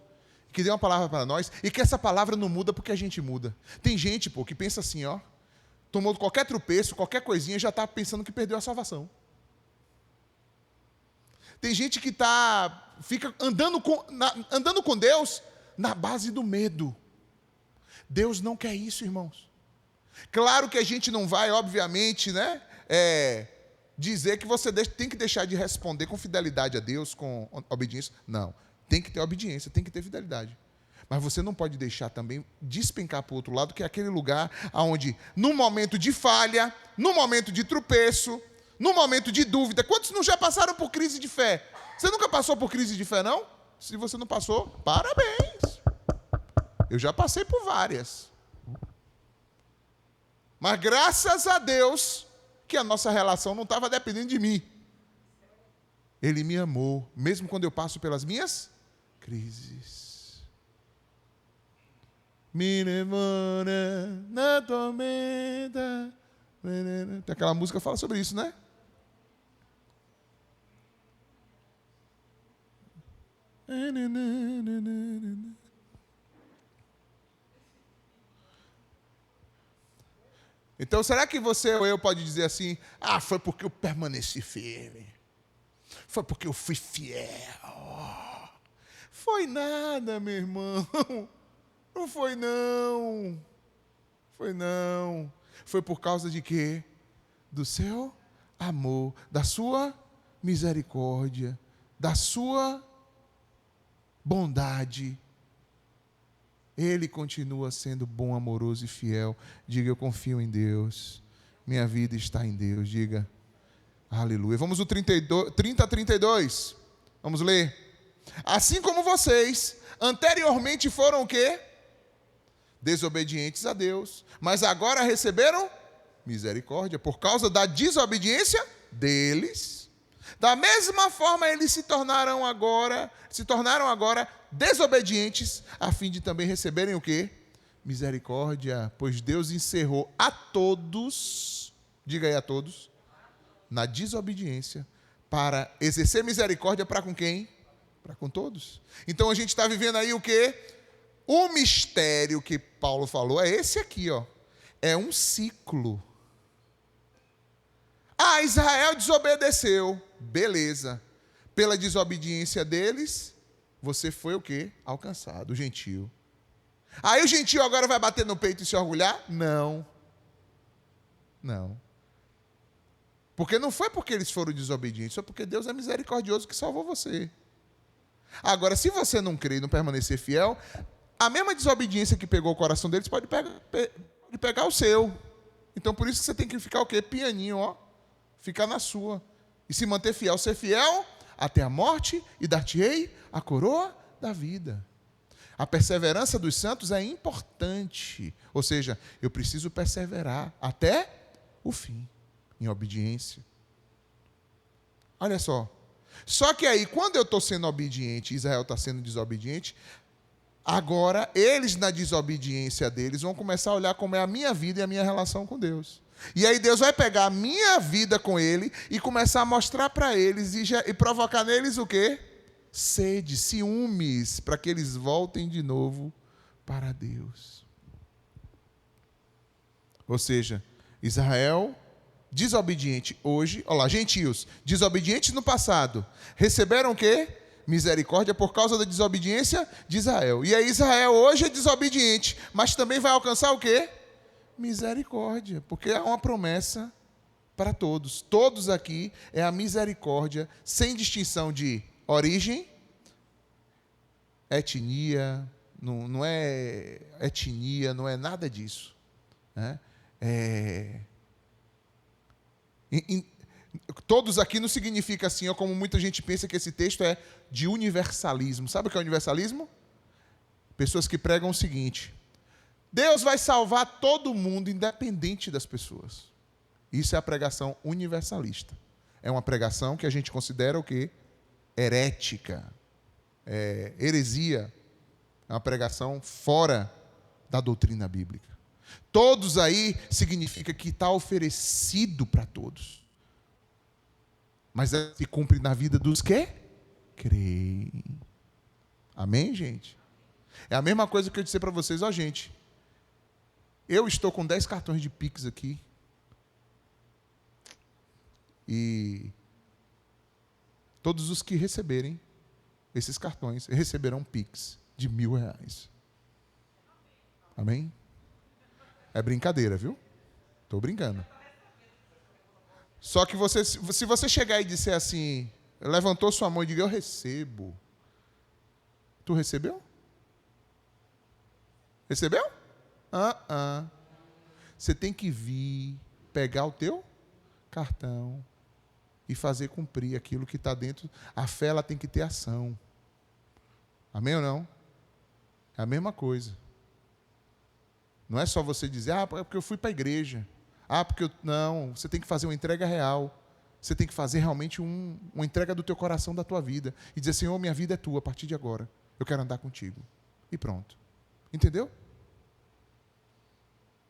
que deu uma palavra para nós, e que essa palavra não muda porque a gente muda. Tem gente, que pensa assim, tomou qualquer tropeço, qualquer coisinha, já está pensando que perdeu a salvação. Tem gente que fica andando com Deus na base do medo. Deus não quer isso, irmãos. Claro que a gente não vai, obviamente, dizer que você tem que deixar de responder com fidelidade a Deus, com obediência. Não, tem que ter obediência, tem que ter fidelidade. Mas você não pode deixar também despencar para o outro lado, que é aquele lugar onde, no momento de falha, no momento de tropeço, no momento de dúvida, quantos não já passaram por crise de fé? Você nunca passou por crise de fé, não? Se você não passou, parabéns. Eu já passei por várias. Mas graças a Deus que a nossa relação não estava dependendo de mim. Ele me amou, mesmo quando eu passo pelas minhas crises. Me levanta na tormenta. Tem aquela música que fala sobre isso, né? Então, será que você ou eu pode dizer assim, foi porque eu permaneci firme, foi porque eu fui fiel? Foi nada, meu irmão, não foi não, foi por causa de quê? Do seu amor, da sua misericórdia, da sua bondade. Ele continua sendo bom, amoroso e fiel. Diga, eu confio em Deus. minha vida está em Deus. Diga, aleluia. Vamos no 30 a 32. Vamos ler. Assim como vocês anteriormente foram o quê? Desobedientes a Deus, mas agora receberam misericórdia por causa da desobediência deles. Da mesma forma, eles se tornaram agora desobedientes, a fim de também receberem o quê? Misericórdia, pois Deus encerrou a todos, diga aí a todos, na desobediência, para exercer misericórdia para com quem? Para com todos. Então a gente está vivendo aí o quê? O mistério que Paulo falou é esse aqui, ó. É um ciclo. Ah, Israel desobedeceu. Beleza. Pela desobediência deles, você foi o quê? Alcançado, o gentio. Aí o gentio agora vai bater no peito e se orgulhar? Não. Não. Porque não foi porque eles foram desobedientes, foi porque Deus é misericordioso que salvou você. Agora, se você não crer e não permanecer fiel, a mesma desobediência que pegou o coração deles pode pegar o seu. Então, por isso que você tem que ficar o quê? Pianinho, ó. Ficar na sua. E se manter fiel. Ser fiel até a morte e dar-te-ei a coroa da vida. A perseverança dos santos é importante. Ou seja, eu preciso perseverar até o fim, em obediência. Olha só. Só que aí, quando eu estou sendo obediente, Israel está sendo desobediente, agora, eles, na desobediência deles, vão começar a olhar como é a minha vida e a minha relação com Deus. E aí Deus vai pegar a minha vida com ele e começar a mostrar para eles e provocar neles o quê? Sede, ciúmes, para que eles voltem de novo para Deus. Ou seja, Israel desobediente hoje, olha lá, gentios, desobedientes no passado, receberam o quê? Misericórdia por causa da desobediência de Israel. E aí Israel hoje é desobediente, mas também vai alcançar o quê? Misericórdia, porque há uma promessa para todos. Todos aqui é a misericórdia, sem distinção de origem, etnia, não é etnia, não é nada disso. Né? Todos aqui não significa assim, ó, como muita gente pensa que esse texto é de universalismo. Sabe o que é universalismo? Pessoas que pregam o seguinte: Deus vai salvar todo mundo, independente das pessoas. Isso é a pregação universalista. É uma pregação que a gente considera o quê? Herética. Heresia. É uma pregação fora da doutrina bíblica. Todos aí significa que está oferecido para todos. Mas se cumpre na vida dos que creem. Amém, gente? É a mesma coisa que eu disse para vocês, ó, gente. Eu estou com 10 cartões de Pix aqui. E todos os que receberem esses cartões receberão Pix de R$1.000. Amém? É brincadeira, viu? Estou brincando. Só que se você chegar e disser assim, levantou sua mão e diga, eu recebo. Tu recebeu? Recebeu? Você tem que vir, pegar o teu cartão e fazer cumprir aquilo que está dentro. A fé, ela tem que ter ação. Amém ou não? É a mesma coisa. Não é só você dizer, é porque eu fui para a igreja. Porque eu... Não, você tem que fazer uma entrega real. Você tem que fazer realmente uma entrega do teu coração, da tua vida. E dizer, Senhor, minha vida é tua a partir de agora. Eu quero andar contigo. E pronto. Entendeu?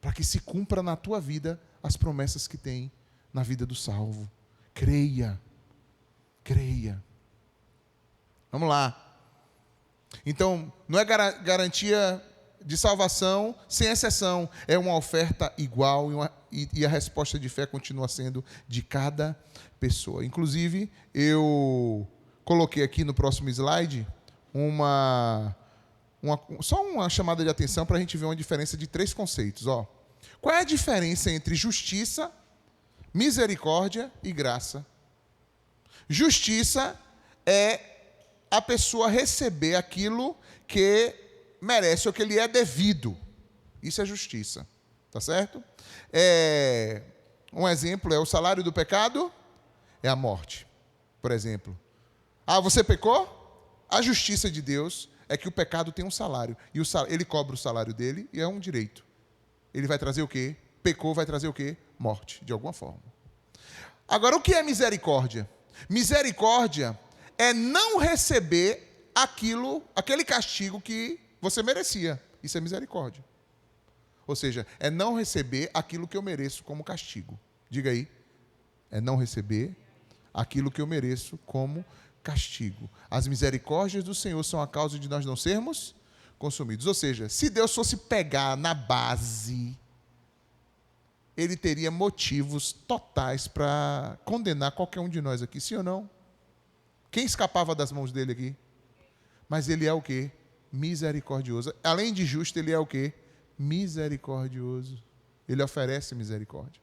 Para que se cumpra na tua vida as promessas que tem na vida do salvo. Creia. Creia. Vamos lá. Então, não é garantia de salvação sem exceção. É uma oferta igual e a resposta de fé continua sendo de cada pessoa. Inclusive, eu coloquei aqui no próximo slide só uma chamada de atenção para a gente ver uma diferença de 3 conceitos. Ó. Qual é a diferença entre justiça, misericórdia e graça? Justiça é a pessoa receber aquilo que merece ou que lhe é devido. Isso é justiça. Tá certo? Um exemplo é o salário do pecado é a morte, por exemplo. Ah, você pecou? A justiça de Deus é que o pecado tem um salário. E ele cobra o salário dele e é um direito. Ele vai trazer o quê? Pecou, vai trazer o quê? Morte, de alguma forma. Agora, o que é misericórdia? Misericórdia é não receber aquele castigo que você merecia. Isso é misericórdia. Ou seja, é não receber aquilo que eu mereço como castigo. Diga aí. É não receber aquilo que eu mereço como castigo. As misericórdias do Senhor são a causa de nós não sermos consumidos. Ou seja, se Deus fosse pegar na base, Ele teria motivos totais para condenar qualquer um de nós aqui, sim ou não? Quem escapava das mãos dele aqui? Mas Ele é o quê? Misericordioso. Além de justo, Ele é o quê? Misericordioso. Ele oferece misericórdia.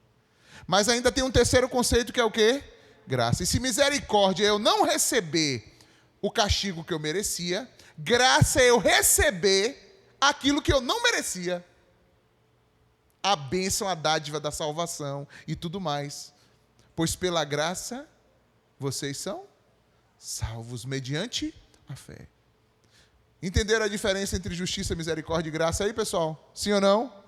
Mas ainda tem um terceiro conceito que é o quê? Graça. E se misericórdia é eu não receber o castigo que eu merecia, graça é eu receber aquilo que eu não merecia. A bênção, a dádiva da salvação e tudo mais. Pois pela graça vocês são salvos mediante a fé. Entenderam a diferença entre justiça, misericórdia e graça aí, pessoal? Sim ou não?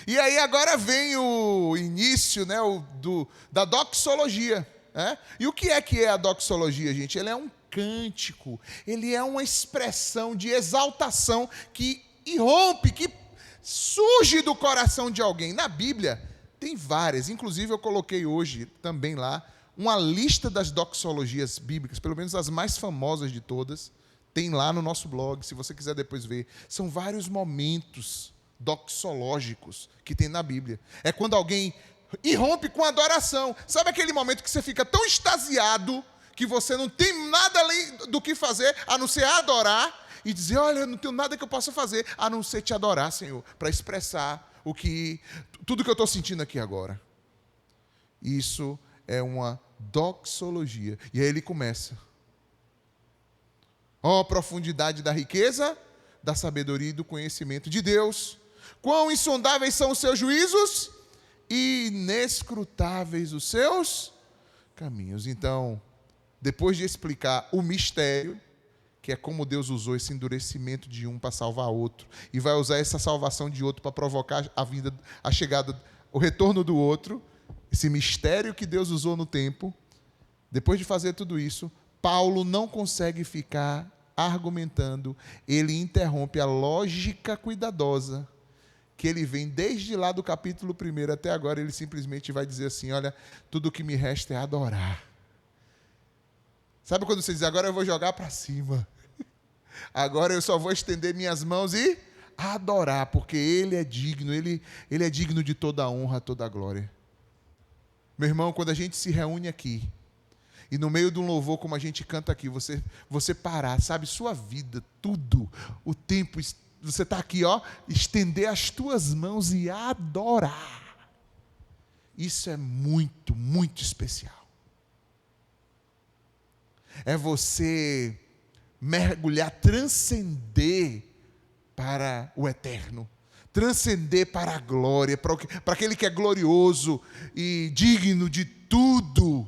E aí agora vem o início, né, da doxologia. Né? E o que é a doxologia, gente? Ele é um cântico, ele é uma expressão de exaltação que irrompe, que surge do coração de alguém. Na Bíblia tem várias, inclusive eu coloquei hoje também lá uma lista das doxologias bíblicas, pelo menos as mais famosas de todas, tem lá no nosso blog, se você quiser depois ver. São vários momentos doxológicos que tem na Bíblia. É quando alguém irrompe com adoração. Sabe aquele momento que você fica tão extasiado que você não tem nada além do que fazer a não ser adorar e dizer, olha, eu não tenho nada que eu possa fazer a não ser te adorar, Senhor, para expressar tudo que eu estou sentindo aqui agora. Isso é uma doxologia. E aí ele começa. Ó, profundidade da riqueza, da sabedoria e do conhecimento de Deus. Quão insondáveis são os seus juízos e inescrutáveis os seus caminhos. Então, depois de explicar o mistério, que é como Deus usou esse endurecimento de um para salvar outro, e vai usar essa salvação de outro para provocar a chegada, o retorno do outro, esse mistério que Deus usou no tempo, depois de fazer tudo isso, Paulo não consegue ficar argumentando, ele interrompe a lógica cuidadosa que ele vem desde lá do capítulo 1 até agora. Ele simplesmente vai dizer assim, olha, tudo o que me resta é adorar. Sabe quando você diz, agora eu vou jogar para cima, agora eu só vou estender minhas mãos e adorar, porque Ele é digno, Ele é digno de toda a honra, toda a glória. Meu irmão, quando a gente se reúne aqui, e no meio de um louvor como a gente canta aqui, você parar, sabe, sua vida, tudo, o tempo, você está aqui, ó, estender as tuas mãos e adorar. Isso é muito, muito especial. É você mergulhar, transcender para o eterno, transcender para a glória, para aquele que é glorioso e digno de tudo.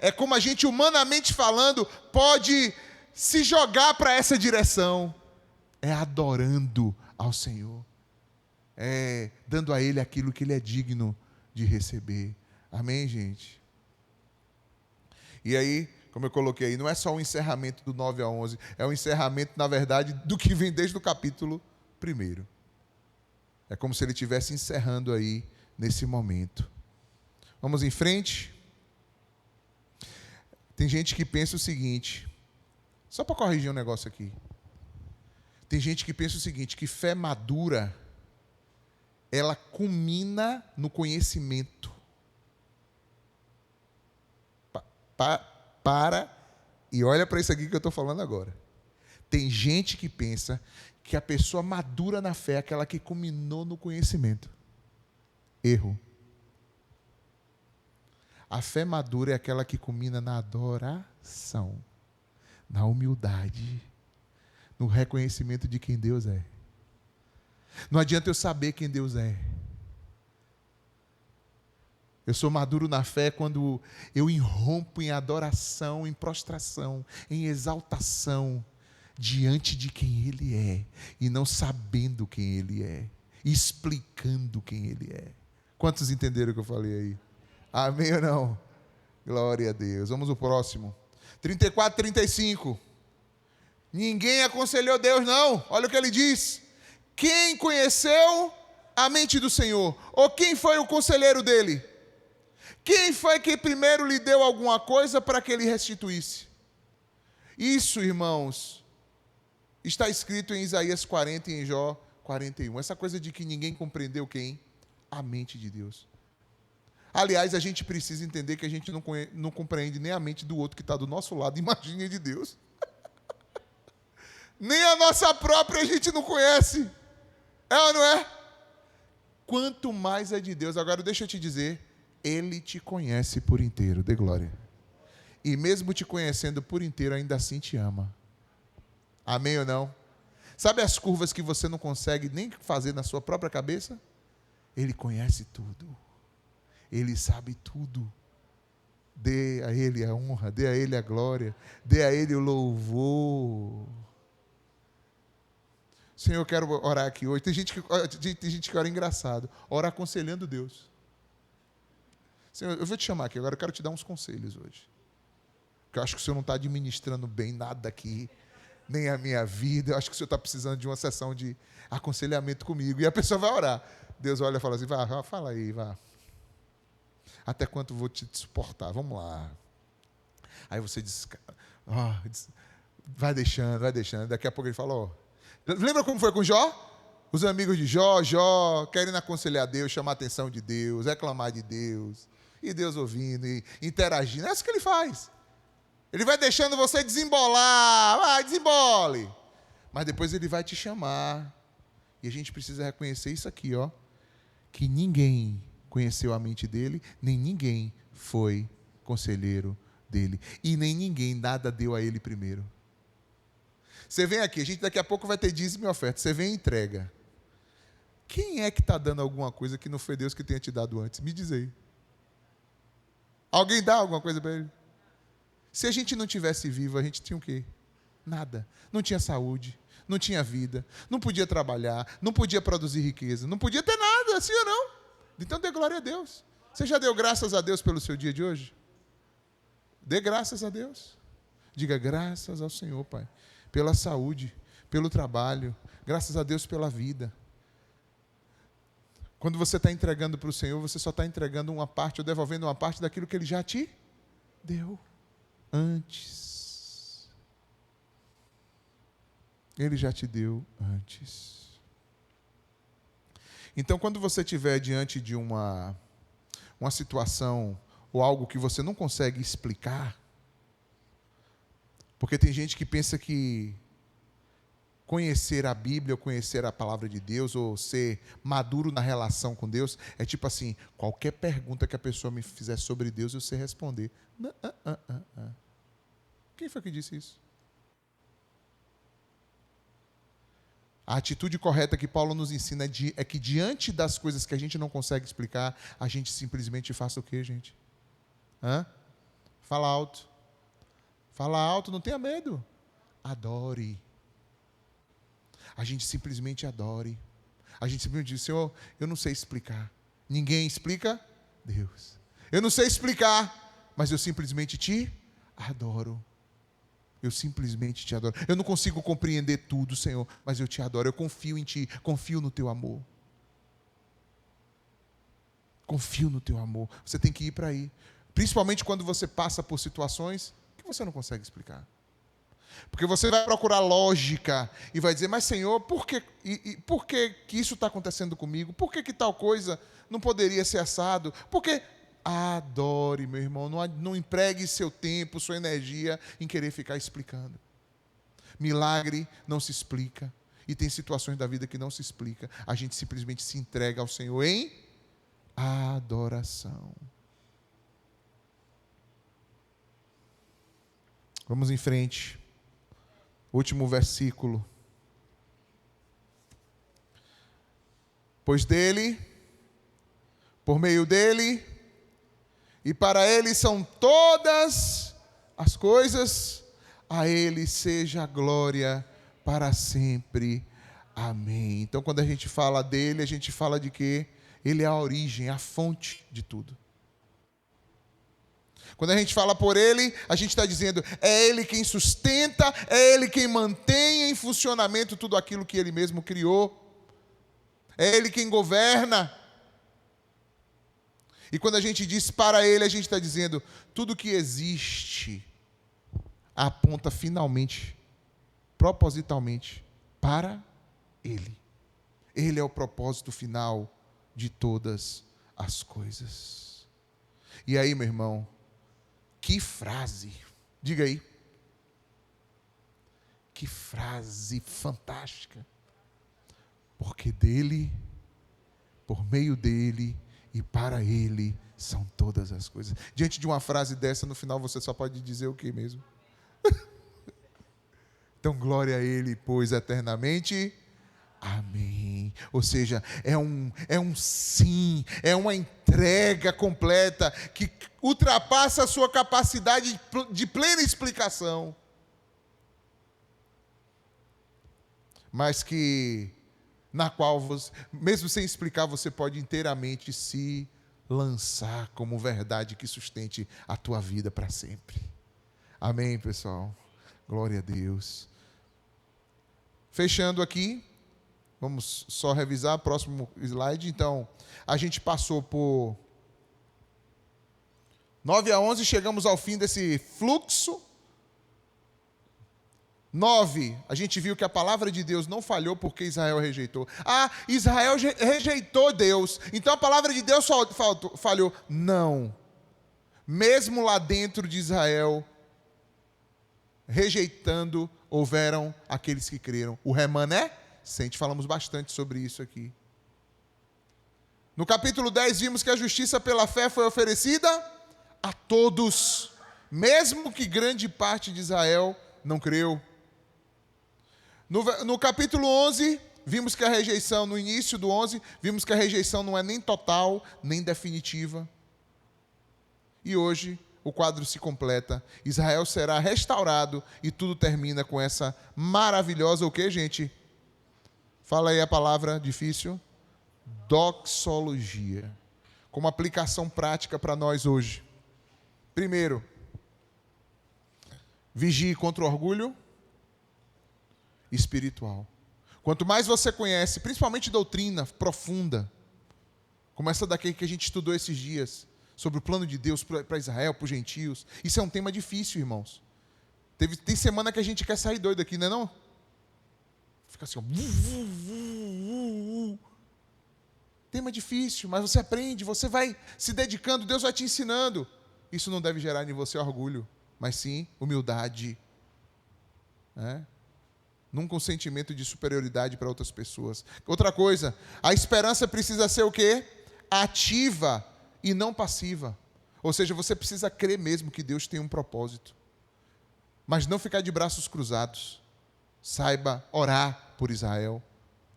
É como a gente, humanamente falando, pode se jogar para essa direção. É adorando ao Senhor. É dando a Ele aquilo que Ele é digno de receber. Amém, gente? E aí, como eu coloquei aí, não é só o encerramento do 9 a 11, é o encerramento, na verdade, do que vem desde o capítulo 1. É como se ele estivesse encerrando aí, nesse momento. Vamos em frente? Tem gente que pensa o seguinte, só para corrigir um negócio aqui. Tem gente que pensa o seguinte, que fé madura, ela culmina no conhecimento. Para e olha para isso aqui que eu estou falando agora. Tem gente que pensa que a pessoa madura na fé é aquela que culminou no conhecimento. Erro. A fé madura é aquela que culmina na adoração, na humildade, no reconhecimento de quem Deus é. Não adianta eu saber quem Deus é. Eu sou maduro na fé quando eu irrompo em adoração, em prostração, em exaltação, diante de quem Ele é, e não sabendo quem Ele é, explicando quem Ele é. Quantos entenderam o que eu falei aí? Amém ou não? Glória a Deus. Vamos ao próximo. 34, 35. Ninguém aconselhou Deus, não. Olha o que ele diz. Quem conheceu a mente do Senhor? Ou quem foi o conselheiro dele? Quem foi que primeiro lhe deu alguma coisa para que ele restituísse? Isso, irmãos, está escrito em Isaías 40 e em Jó 41. Essa coisa de que ninguém compreendeu quem? A mente de Deus. Aliás, a gente precisa entender que a gente não compreende nem a mente do outro que está do nosso lado. Imagine de Deus. Nem a nossa própria a gente não conhece. É ou não é? Quanto mais é de Deus. Agora deixa eu te dizer, Ele te conhece por inteiro. Dê glória. E mesmo te conhecendo por inteiro, ainda assim te ama. Amém ou não? Sabe as curvas que você não consegue nem fazer na sua própria cabeça? Ele conhece tudo. Ele sabe tudo. Dê a Ele a honra, dê a Ele a glória, dê a Ele o louvor. Senhor, eu quero orar aqui hoje. Tem gente que ora engraçado. Ora aconselhando Deus. Senhor, eu vou te chamar aqui agora, eu quero te dar uns conselhos hoje. Porque eu acho que o Senhor não está administrando bem nada aqui, nem a minha vida. Eu acho que o Senhor está precisando de uma sessão de aconselhamento comigo. E a pessoa vai orar. Deus olha e fala assim, vá, fala aí, vá. Até quanto vou te suportar? Vamos lá. Aí você diz, vai deixando. Daqui a pouco ele fala, lembra como foi com Jó? Os amigos de Jó querem aconselhar Deus, chamar a atenção de Deus, reclamar de Deus. E Deus ouvindo e interagindo. É isso que ele faz. Ele vai deixando você desembolar. Vai, desembole. Mas depois ele vai te chamar. E a gente precisa reconhecer isso aqui, que ninguém conheceu a mente dele, nem ninguém foi conselheiro dele. E nem ninguém nada deu a ele primeiro. Você vem aqui, a gente daqui a pouco vai ter dízimo e oferta. Você vem e entrega. Quem é que está dando alguma coisa que não foi Deus que tenha te dado antes? Me diz aí. Alguém dá alguma coisa para ele? Se a gente não tivesse vivo, a gente tinha o quê? Nada. Não tinha saúde, não tinha vida, não podia trabalhar, não podia produzir riqueza, não podia ter nada, sim ou não? Então dê glória a Deus. Você já deu graças a Deus pelo seu dia de hoje? Dê graças a Deus. Diga graças ao Senhor, Pai, pela saúde, pelo trabalho, graças a Deus pela vida. Quando você está entregando para o Senhor, você só está entregando uma parte ou devolvendo uma parte daquilo que Ele já te deu antes. Ele já te deu antes. Então, quando você estiver diante de uma situação ou algo que você não consegue explicar, porque tem gente que pensa que conhecer a Bíblia, ou conhecer a palavra de Deus, ou ser maduro na relação com Deus, é tipo assim, qualquer pergunta que a pessoa me fizer sobre Deus, eu sei responder. Quem foi que disse isso? A atitude correta que Paulo nos ensina é que diante das coisas que a gente não consegue explicar, a gente simplesmente faça o quê, gente? Fala alto. Fala alto, não tenha medo. Adore. A gente simplesmente adore. A gente simplesmente diz, Senhor, eu não sei explicar. Ninguém explica? Deus. Eu não sei explicar, mas eu simplesmente te adoro. Eu simplesmente te adoro. Eu não consigo compreender tudo, Senhor, mas eu te adoro. Eu confio em Ti, confio no Teu amor. Confio no Teu amor. Você tem que ir para aí. Principalmente quando você passa por situações que você não consegue explicar. Porque você vai procurar lógica e vai dizer, mas Senhor, por que isso está acontecendo comigo? Por que tal coisa não poderia ser assado? Porque adore, meu irmão, não empregue seu tempo, sua energia em querer ficar explicando. Milagre não se explica. E tem situações da vida que não se explica. A gente simplesmente se entrega ao Senhor em adoração. Vamos em frente. Último versículo. Pois dele, por meio dele e para ele são todas as coisas, a ele seja a glória para sempre. Amém. Então, quando a gente fala dele, a gente fala de quê? Ele é a origem, a fonte de tudo. Quando a gente fala por ele, a gente está dizendo, é ele quem sustenta, é ele quem mantém em funcionamento tudo aquilo que ele mesmo criou. É ele quem governa. E quando a gente diz para ele, a gente está dizendo, tudo que existe aponta finalmente, propositalmente, para ele. Ele é o propósito final de todas as coisas. E aí, meu irmão, que frase, diga aí, que frase fantástica, porque dele, por meio dele e para ele são todas as coisas. Diante de uma frase dessa, no final você só pode dizer o que mesmo? Então glória a ele, pois eternamente, amém. Ou seja, é um sim, é uma entrega completa que ultrapassa a sua capacidade de plena explicação. Mas que, na qual, você, mesmo sem explicar, você pode inteiramente se lançar como verdade que sustente a tua vida para sempre. Amém, pessoal? Glória a Deus. Fechando aqui, vamos só revisar, próximo slide. Então, a gente passou por 9 a 11, chegamos ao fim desse fluxo. 9, a gente viu que a palavra de Deus não falhou porque Israel rejeitou. Israel rejeitou Deus, então a palavra de Deus falhou. Não. Mesmo lá dentro de Israel, rejeitando, houveram aqueles que creram. O remanescente, falamos bastante sobre isso aqui. No capítulo 10, vimos que a justiça pela fé foi oferecida a todos, mesmo que grande parte de Israel não creu. No capítulo 11, vimos que a rejeição, no início do 11, vimos que a rejeição não é nem total, nem definitiva. E hoje, o quadro se completa. Israel será restaurado e tudo termina com essa maravilhosa, o que, gente? Fala aí a palavra difícil. Doxologia. Como aplicação prática para nós hoje. Primeiro, vigie contra o orgulho espiritual. Quanto mais você conhece, principalmente doutrina profunda, como essa daqui que a gente estudou esses dias, sobre o plano de Deus para Israel, para os gentios, isso é um tema difícil, irmãos. Tem semana que a gente quer sair doido aqui, não é não? Fica assim, ó. Tema difícil, mas você aprende, você vai se dedicando, Deus vai te ensinando. Isso não deve gerar em você orgulho, mas sim humildade. Nunca um sentimento de superioridade para outras pessoas. Outra coisa, a esperança precisa ser o quê? Ativa e não passiva. Ou seja, você precisa crer mesmo que Deus tem um propósito. Mas não ficar de braços cruzados. Saiba orar por Israel,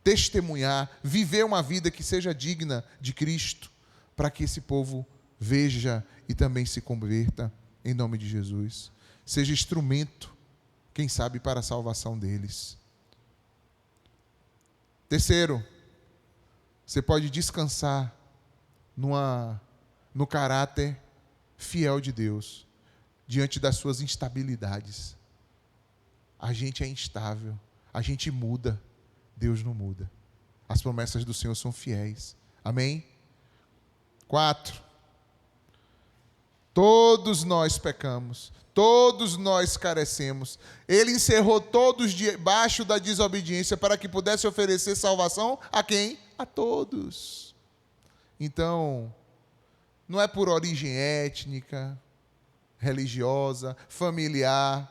testemunhar, viver uma vida que seja digna de Cristo, para que esse povo veja e também se converta em nome de Jesus. Seja instrumento, quem sabe, para a salvação deles. Terceiro, você pode descansar no caráter fiel de Deus, diante das suas instabilidades. A gente é instável, a gente muda, Deus não muda. As promessas do Senhor são fiéis. Amém? 4. Todos nós pecamos, todos nós carecemos. Ele encerrou todos debaixo da desobediência para que pudesse oferecer salvação a quem? A todos. Então, não é por origem étnica, religiosa, familiar.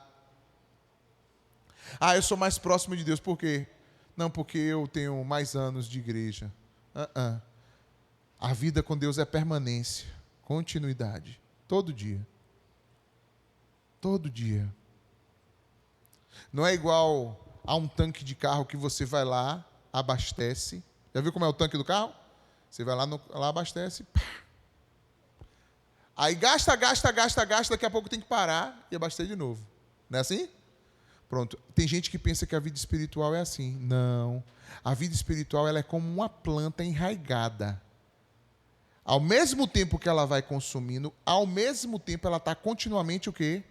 Eu sou mais próximo de Deus. Por quê? Não, porque eu tenho mais anos de igreja. A vida com Deus é permanência, continuidade. Todo dia. Todo dia. Não é igual a um tanque de carro que você vai lá, abastece, Já viu como é o tanque do carro? Você vai lá abastece. Pá. Aí gasta, daqui a pouco tem que parar e abastecer de novo. Não é assim? Pronto. Tem gente que pensa que a vida espiritual é assim. Não. A vida espiritual ela é como uma planta enraigada. Ao mesmo tempo que ela vai consumindo, ao mesmo tempo ela está continuamente o quê?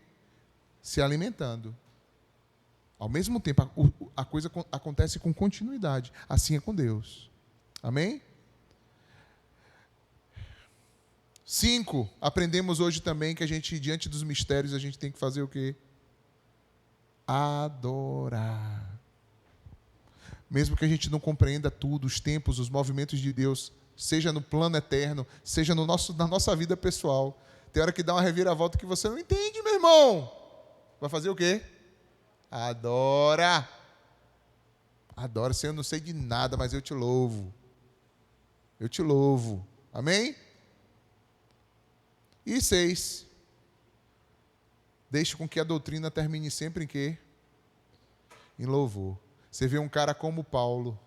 Se alimentando. Ao mesmo tempo, a coisa acontece com continuidade. Assim é com Deus. Amém? 5. Aprendemos hoje também que a gente, diante dos mistérios, a gente tem que fazer o quê? Adorar. Mesmo que a gente não compreenda tudo, os tempos, os movimentos de Deus, seja no plano eterno, seja na nossa vida pessoal. Tem hora que dá uma reviravolta que você não entende, meu irmão. Vai fazer o quê? Adora. Adora. Senhor, eu não sei de nada, mas eu te louvo. Eu te louvo. Amém? E 6. Deixe com que a doutrina termine sempre em quê? Em louvor. Você vê um cara como Paulo.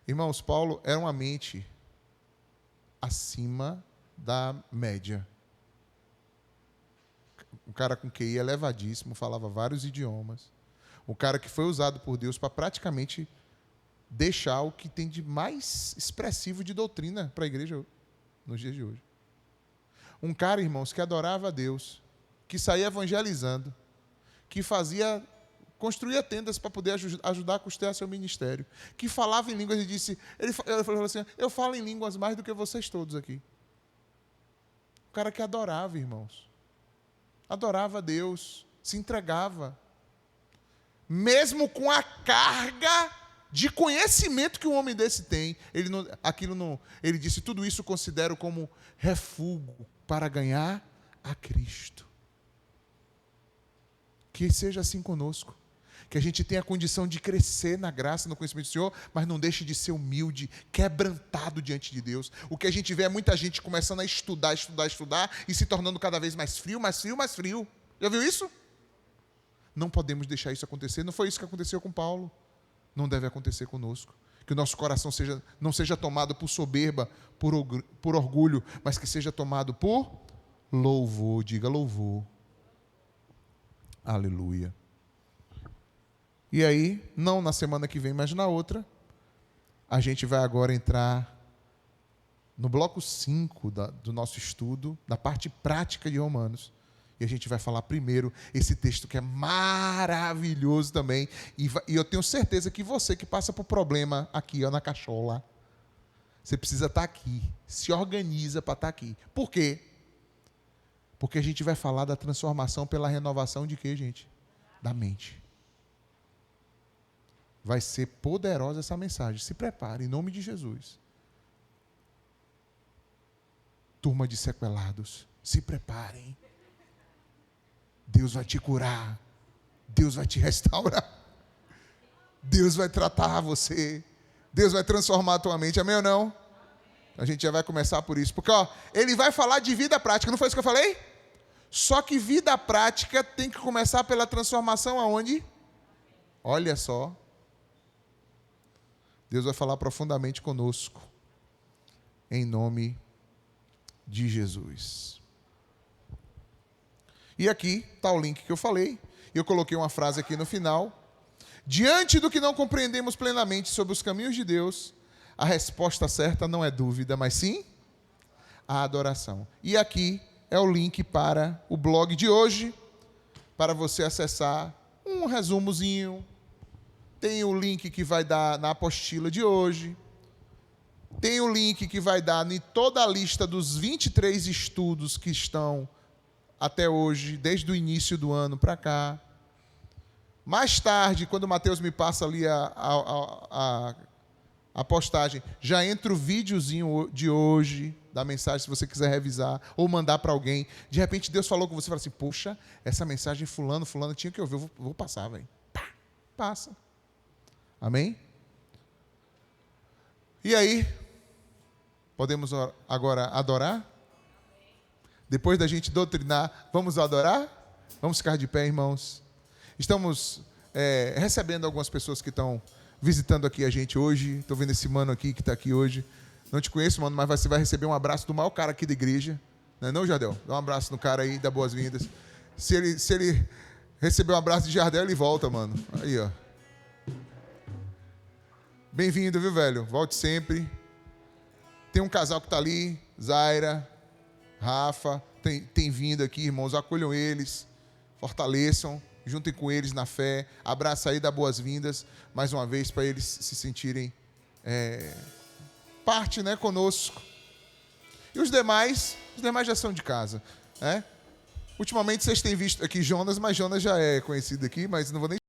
Irmãos, Paulo era uma mente acima da média. Um cara com QI elevadíssimo, falava vários idiomas. Um cara que foi usado por Deus para praticamente deixar o que tem de mais expressivo de doutrina para a igreja nos dias de hoje. Um cara, irmãos, que adorava a Deus, que saía evangelizando, que construía tendas para poder ajudar a custear seu ministério, que falava em línguas e disse, ele falou assim, eu falo em línguas mais do que vocês todos aqui. Um cara que adorava, irmãos. Adorava a Deus, se entregava. Mesmo com a carga de conhecimento que um homem desse tem, ele disse, tudo isso considero como refúgio para ganhar a Cristo. Que seja assim conosco. Que a gente tenha a condição de crescer na graça, no conhecimento do Senhor, mas não deixe de ser humilde, quebrantado diante de Deus. O que a gente vê é muita gente começando a estudar e se tornando cada vez mais frio. Já viu isso? Não podemos deixar isso acontecer. Não foi isso que aconteceu com Paulo. Não deve acontecer conosco. Que o nosso coração não seja tomado por soberba, por orgulho, mas que seja tomado por louvor. Diga louvor. Aleluia. E aí, não na semana que vem, mas na outra, a gente vai agora entrar no bloco 5 do nosso estudo, da parte prática de Romanos. E a gente vai falar primeiro esse texto que é maravilhoso também. E eu tenho certeza que você que passa por problema aqui, ó, na cachola, você precisa estar aqui. Se organiza para estar aqui. Por quê? Porque a gente vai falar da transformação pela renovação de quê, gente? Da mente. Vai ser poderosa essa mensagem. Se prepare, em nome de Jesus. Turma de sequelados, se preparem. Deus vai te curar. Deus vai te restaurar. Deus vai tratar você. Deus vai transformar a tua mente. Amém ou não? A gente já vai começar por isso. Porque, ele vai falar de vida prática. Não foi isso que eu falei? Só que vida prática tem que começar pela transformação aonde? Olha só. Deus vai falar profundamente conosco. Em nome de Jesus. E aqui está o link que eu falei. Eu coloquei uma frase aqui no final. Diante do que não compreendemos plenamente sobre os caminhos de Deus, a resposta certa não é dúvida, mas sim a adoração. E aqui é o link para o blog de hoje, para você acessar um resumozinho. Tem o link que vai dar na apostila de hoje. Tem o link que vai dar em toda a lista dos 23 estudos que estão até hoje, desde o início do ano para cá. Mais tarde, quando o Mateus me passa ali a postagem, já entra o videozinho de hoje, da mensagem, se você quiser revisar, ou mandar para alguém. De repente, Deus falou com você, fala assim, poxa, essa mensagem fulano tinha que ouvir, eu vou passar, velho. Passa. Amém? E aí, podemos agora adorar? Depois da gente doutrinar, vamos adorar? Vamos ficar de pé, irmãos. Estamos recebendo algumas pessoas que estão visitando aqui a gente hoje. Estou vendo esse mano aqui que está aqui hoje. Não te conheço, mano, mas você vai receber um abraço do maior cara aqui da igreja. Não é não, Jardel? Dá um abraço no cara aí, dá boas-vindas. Se ele receber um abraço de Jardel, ele volta, mano. Aí, ó. Bem-vindo, viu, velho? Volte sempre. Tem um casal que está ali, Zaira, Rafa. Tem vindo aqui, irmãos. Acolham eles, fortaleçam, juntem com eles na fé. Abraça aí, dá boas-vindas, mais uma vez, para eles se sentirem parte, né, conosco. E os demais já são de casa, né? Ultimamente vocês têm visto aqui Jonas, mas Jonas já é conhecido aqui, mas não vou nem